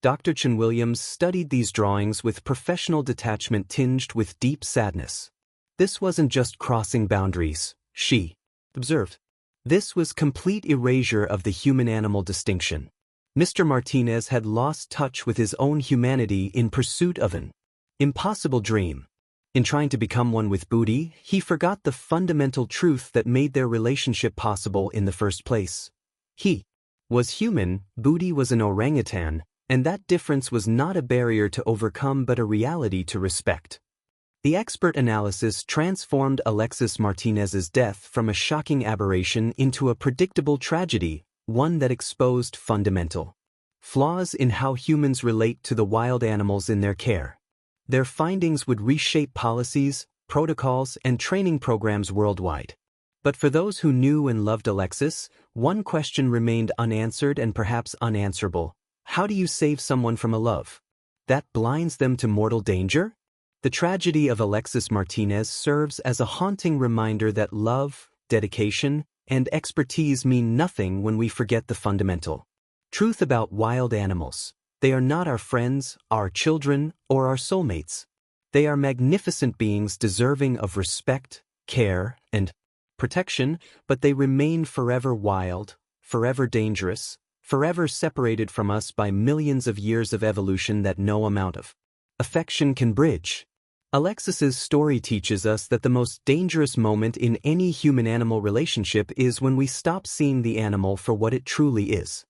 Dr. Chen Williams studied these drawings with professional detachment tinged with deep sadness. This wasn't just crossing boundaries, she observed. This was complete erasure of the human-animal distinction. Mr. Martinez had lost touch with his own humanity in pursuit of an impossible dream. In trying to become one with Booty, he forgot the fundamental truth that made their relationship possible in the first place. He was human, Booty was an orangutan, and that difference was not a barrier to overcome but a reality to respect. The expert analysis transformed Alexis Martinez's death from a shocking aberration into a predictable tragedy, one that exposed fundamental flaws in how humans relate to the wild animals in their care. Their findings would reshape policies, protocols, and training programs worldwide. But for those who knew and loved Alexis, one question remained unanswered and perhaps unanswerable. How do you save someone from a love that blinds them to mortal danger? The tragedy of Alexis Martinez serves as a haunting reminder that love, dedication, and expertise mean nothing when we forget the fundamental truth about wild animals. They are not our friends, our children, or our soulmates. They are magnificent beings deserving of respect, care, and protection, but they remain forever wild, forever dangerous, forever separated from us by millions of years of evolution that no amount of affection can bridge. Alexis's story teaches us that the most dangerous moment in any human-animal relationship is when we stop seeing the animal for what it truly is.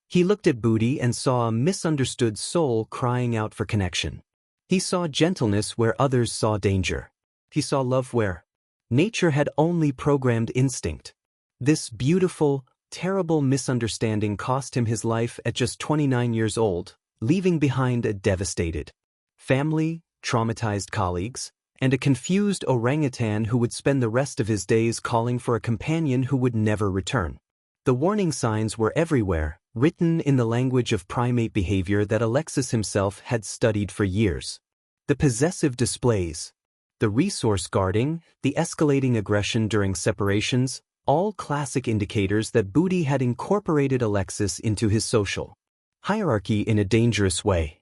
He looked at Booty and saw a misunderstood soul crying out for connection. He saw gentleness where others saw danger. He saw love where nature had only programmed instinct. This beautiful, terrible misunderstanding cost him his life at just 29 years old, leaving behind a devastated family, traumatized colleagues, and a confused orangutan who would spend the rest of his days calling for a companion who would never return. The warning signs were everywhere, written in the language of primate behavior that Alexis himself had studied for years. The possessive displays, the resource guarding, the escalating aggression during separations, all classic indicators that Booty had incorporated Alexis into his social hierarchy in a dangerous way.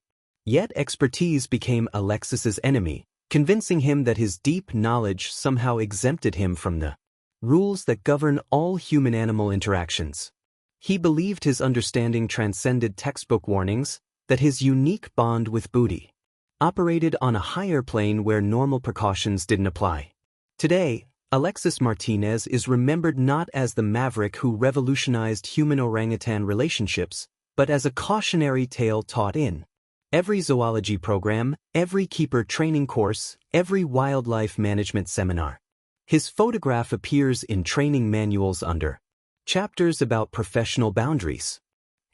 Yet expertise became Alexis's enemy, convincing him that his deep knowledge somehow exempted him from the rules that govern all human-animal interactions. He believed his understanding transcended textbook warnings, that his unique bond with Booty operated on a higher plane where normal precautions didn't apply. Today, Alexis Martinez is remembered not as the maverick who revolutionized human-orangutan relationships, but as a cautionary tale taught in every zoology program, every keeper training course, every wildlife management seminar. His photograph appears in training manuals under chapters about professional boundaries.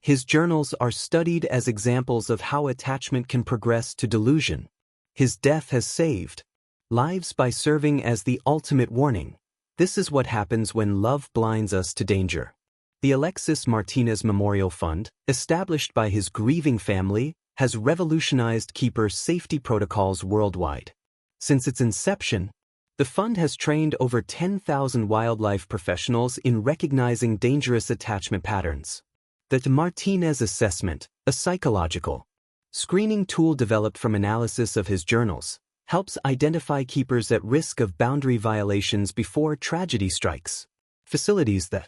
His journals are studied as examples of how attachment can progress to delusion. His death has saved lives by serving as the ultimate warning. This is what happens when love blinds us to danger. The Alexis Martinez Memorial Fund, established by his grieving family, has revolutionized keeper safety protocols worldwide. Since its inception, the fund has trained over 10,000 wildlife professionals in recognizing dangerous attachment patterns. The Martinez Assessment, a psychological screening tool developed from analysis of his journals, helps identify keepers at risk of boundary violations before tragedy strikes. Facilities that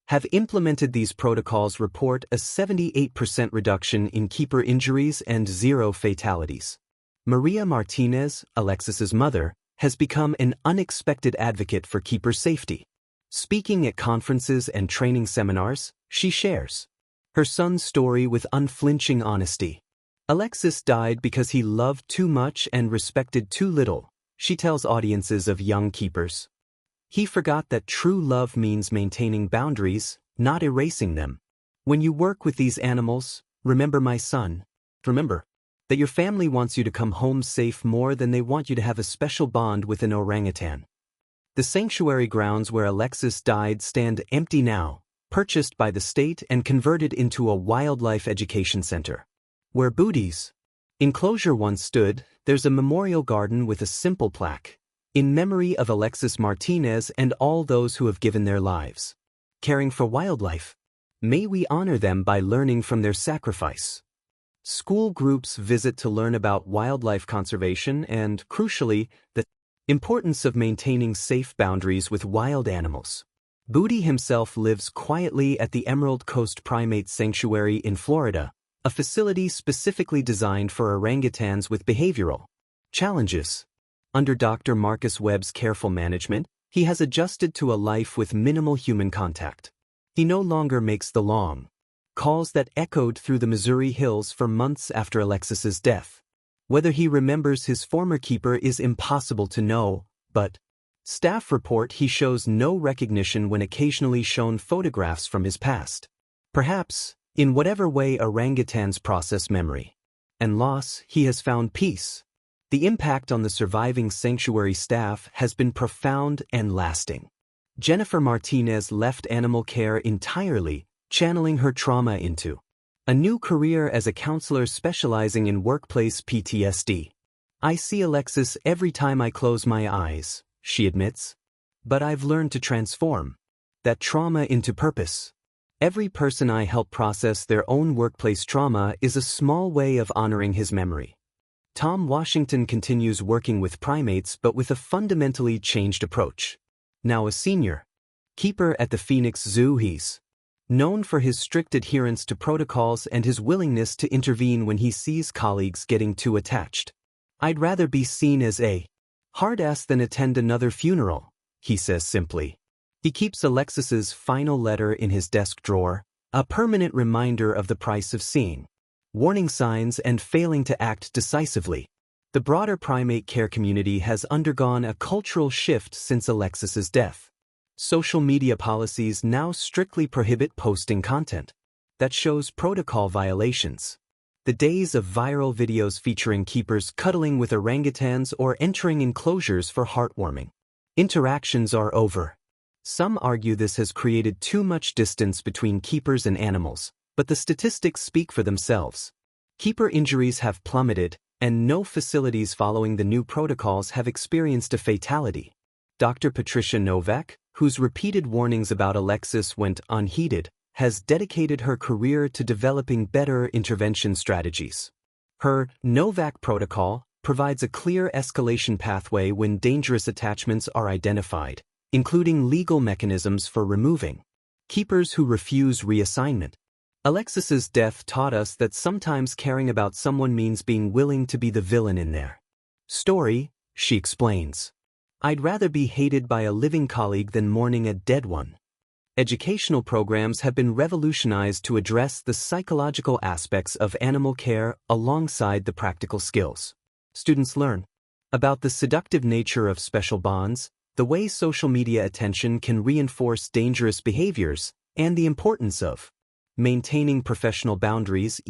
have implemented these protocols report a 78% reduction in keeper injuries and 0 fatalities. Maria Martinez, Alexis's mother, has become an unexpected advocate for keeper safety. Speaking at conferences and training seminars, she shares her son's story with unflinching honesty. Alexis died because he loved too much and respected too little, she tells audiences of young keepers. He forgot that true love means maintaining boundaries, not erasing them. When you work with these animals, remember, my son, remember that your family wants you to come home safe more than they want you to have a special bond with an orangutan. The sanctuary grounds where Alexis died stand empty now, purchased by the state and converted into a wildlife education center. Where Booty's enclosure once stood, there's a memorial garden with a simple plaque, in memory of Alexis Martínez and all those who have given their lives caring for wildlife. May we honor them by learning from their sacrifice. School groups visit to learn about wildlife conservation and, crucially, the importance of maintaining safe boundaries with wild animals. Booty himself lives quietly at the Emerald Coast Primate Sanctuary in Florida, a facility specifically designed for orangutans with behavioral challenges. Under Dr. Marcus Webb's careful management, he has adjusted to a life with minimal human contact. He no longer makes the long calls that echoed through the Missouri hills for months after Alexis's death. Whether he remembers his former keeper is impossible to know, but staff report he shows no recognition when occasionally shown photographs from his past. Perhaps, in whatever way orangutans process memory and loss, he has found peace. The impact on the surviving sanctuary staff has been profound and lasting. Jennifer Martinez left animal care entirely, channeling her trauma into a new career as a counselor specializing in workplace PTSD. I see Alexis every time I close my eyes, she admits. But I've learned to transform that trauma into purpose. Every person I help process their own workplace trauma is a small way of honoring his memory. Tom Washington continues working with primates but with a fundamentally changed approach. Now a senior keeper at the Phoenix Zoo, he's known for his strict adherence to protocols and his willingness to intervene when he sees colleagues getting too attached. I'd rather be seen as a hard-ass than attend another funeral, he says simply. He keeps Alexis's final letter in his desk drawer, a permanent reminder of the price of seeing warning signs and failing to act decisively. The broader primate care community has undergone a cultural shift since Alexis's death. Social media policies now strictly prohibit posting content that shows protocol violations. The days of viral videos featuring keepers cuddling with orangutans or entering enclosures for heartwarming interactions are over. Some argue this has created too much distance between keepers and animals, but the statistics speak for themselves. Keeper injuries have plummeted, and no facilities following the new protocols have experienced a fatality. Dr. Patricia Novak, whose repeated warnings about Alexis went unheeded, has dedicated her career to developing better intervention strategies. Her Novak protocol provides a clear escalation pathway when dangerous attachments are identified, including legal mechanisms for removing keepers who refuse reassignment. Alexis's death taught us that sometimes caring about someone means being willing to be the villain in their story, she explains. I'd rather be hated by a living colleague than mourning a dead one. Educational programs have been revolutionized to address the psychological aspects of animal care alongside the practical skills. Students learn about the seductive nature of special bonds, the way social media attention can reinforce dangerous behaviors, and the importance of maintaining professional boundaries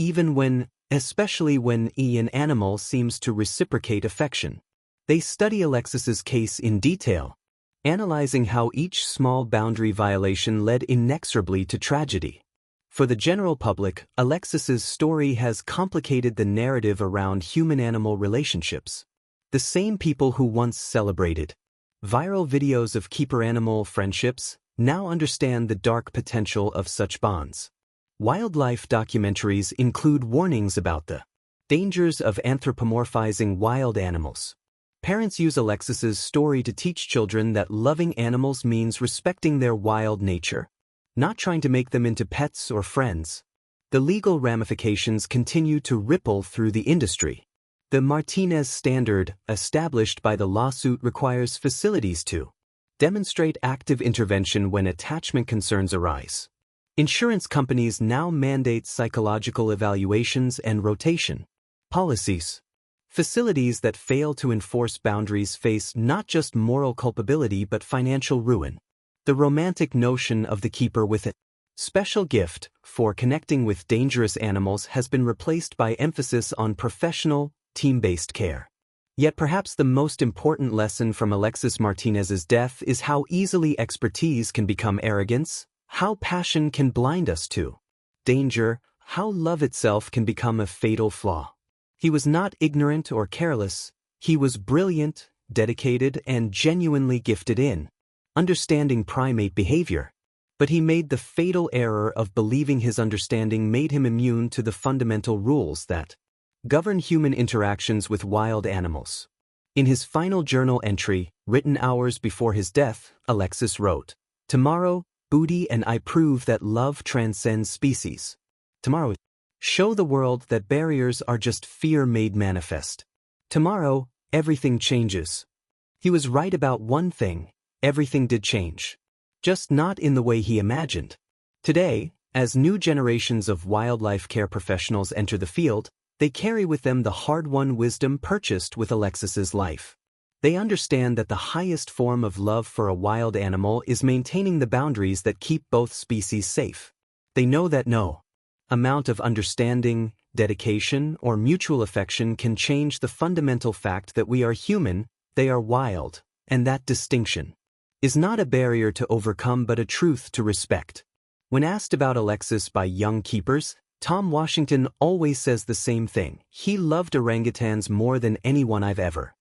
especially when an animal seems to reciprocate affection. They study Alexis's case in detail, analyzing how each small boundary violation led inexorably to tragedy. For the general public, Alexis's story has complicated the narrative around human-animal relationships. The same people who once celebrated viral videos of keeper-animal friendships now understand the dark potential of such bonds. Wildlife documentaries include warnings about the dangers of anthropomorphizing wild animals. Parents use Alexis's story to teach children that loving animals means respecting their wild nature, not trying to make them into pets or friends. The legal ramifications continue to ripple through the industry. The Martinez standard, established by the lawsuit, requires facilities to demonstrate active intervention when attachment concerns arise. Insurance companies now mandate psychological evaluations and rotation policies. Facilities that fail to enforce boundaries face not just moral culpability but financial ruin. The romantic notion of the keeper with a special gift for connecting with dangerous animals has been replaced by emphasis on professional, team-based care. Yet perhaps the most important lesson from Alexis Martinez's death is how easily expertise can become arrogance, how passion can blind us to danger, how love itself can become a fatal flaw. He was not ignorant or careless, he was brilliant, dedicated, and genuinely gifted in understanding primate behavior. But he made the fatal error of believing his understanding made him immune to the fundamental rules that govern human interactions with wild animals. In his final journal entry, written hours before his death, Alexis wrote, "Tomorrow, Booty and I prove that love transcends species. Tomorrow, show the world that barriers are just fear made manifest. Tomorrow, everything changes." He was right about one thing: everything did change. Just not in the way he imagined. Today, as new generations of wildlife care professionals enter the field, they carry with them the hard-won wisdom purchased with Alexis's life. They understand that the highest form of love for a wild animal is maintaining the boundaries that keep both species safe. They know that no amount of understanding, dedication, or mutual affection can change the fundamental fact that we are human, they are wild, and that distinction is not a barrier to overcome but a truth to respect. When asked about Alexis by young keepers, Tom Washington always says the same thing: he loved orangutans more than anyone I've ever.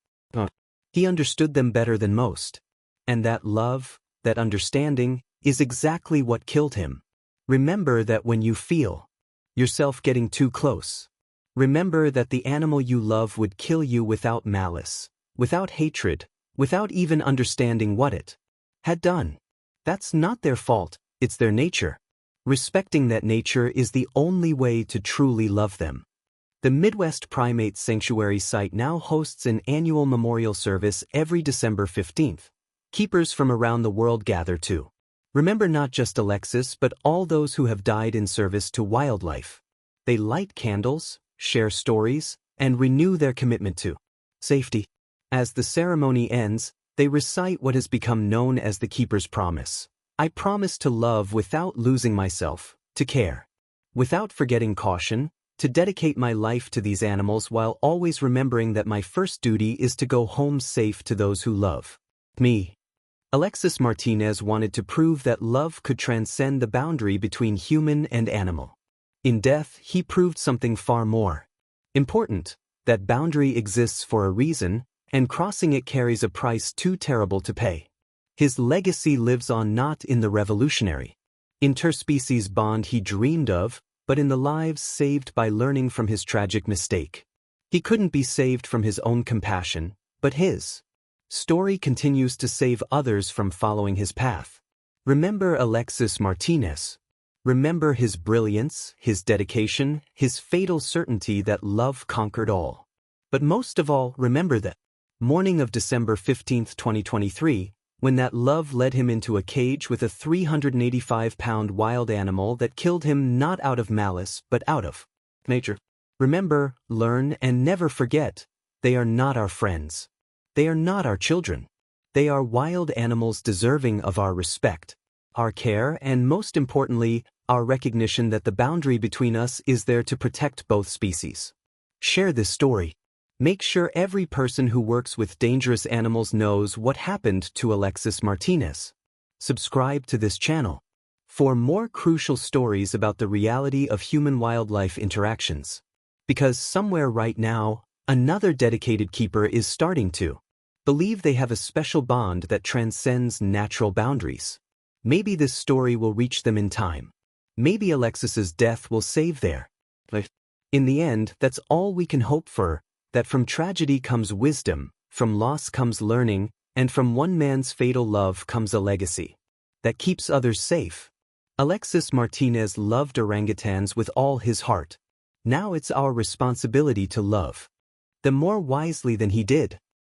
He understood them better than most. And that love, that understanding, is exactly what killed him. Remember that when you feel yourself getting too close, remember that the animal you love would kill you without malice, without hatred, without even understanding what it had done. That's not their fault, it's their nature. Respecting that nature is the only way to truly love them. The Midwest Primate Sanctuary site now hosts an annual memorial service every December 15th. Keepers from around the world gather to remember not just Alexis but all those who have died in service to wildlife. They light candles, share stories, and renew their commitment to safety. As the ceremony ends, they recite what has become known as the Keeper's Promise. I promise to love without losing myself, to care without forgetting caution, to dedicate my life to these animals while always remembering that my first duty is to go home safe to those who love me. Alexis Martínez wanted to prove that love could transcend the boundary between human and animal. In death, he proved something far more important: that boundary exists for a reason, and crossing it carries a price too terrible to pay. His legacy lives on not in the revolutionary, interspecies bond he dreamed of, but in the lives saved by learning from his tragic mistake. He couldn't be saved from his own compassion, but his story continues to save others from following his path. Remember Alexis Martínez. Remember his brilliance, his dedication, his fatal certainty that love conquered all. But most of all, remember that morning of December 15, 2023, when that love led him into a cage with a 385-pound wild animal that killed him not out of malice but out of nature. Remember, learn, and never forget, they are not our friends. They are not our children. They are wild animals deserving of our respect, our care, and most importantly, our recognition that the boundary between us is there to protect both species. Share this story. Make sure every person who works with dangerous animals knows what happened to Alexis Martínez. Subscribe to this channel for more crucial stories about the reality of human-wildlife interactions. Because somewhere right now, another dedicated keeper is starting to believe they have a special bond that transcends natural boundaries. Maybe this story will reach them in time. Maybe Alexis's death will save their life. In the end, that's all we can hope for. That from tragedy comes wisdom, from loss comes learning, and from one man's fatal love comes a legacy that keeps others safe. Alexis Martínez loved orangutans with all his heart. Now it's our responsibility to love them more wisely than he did.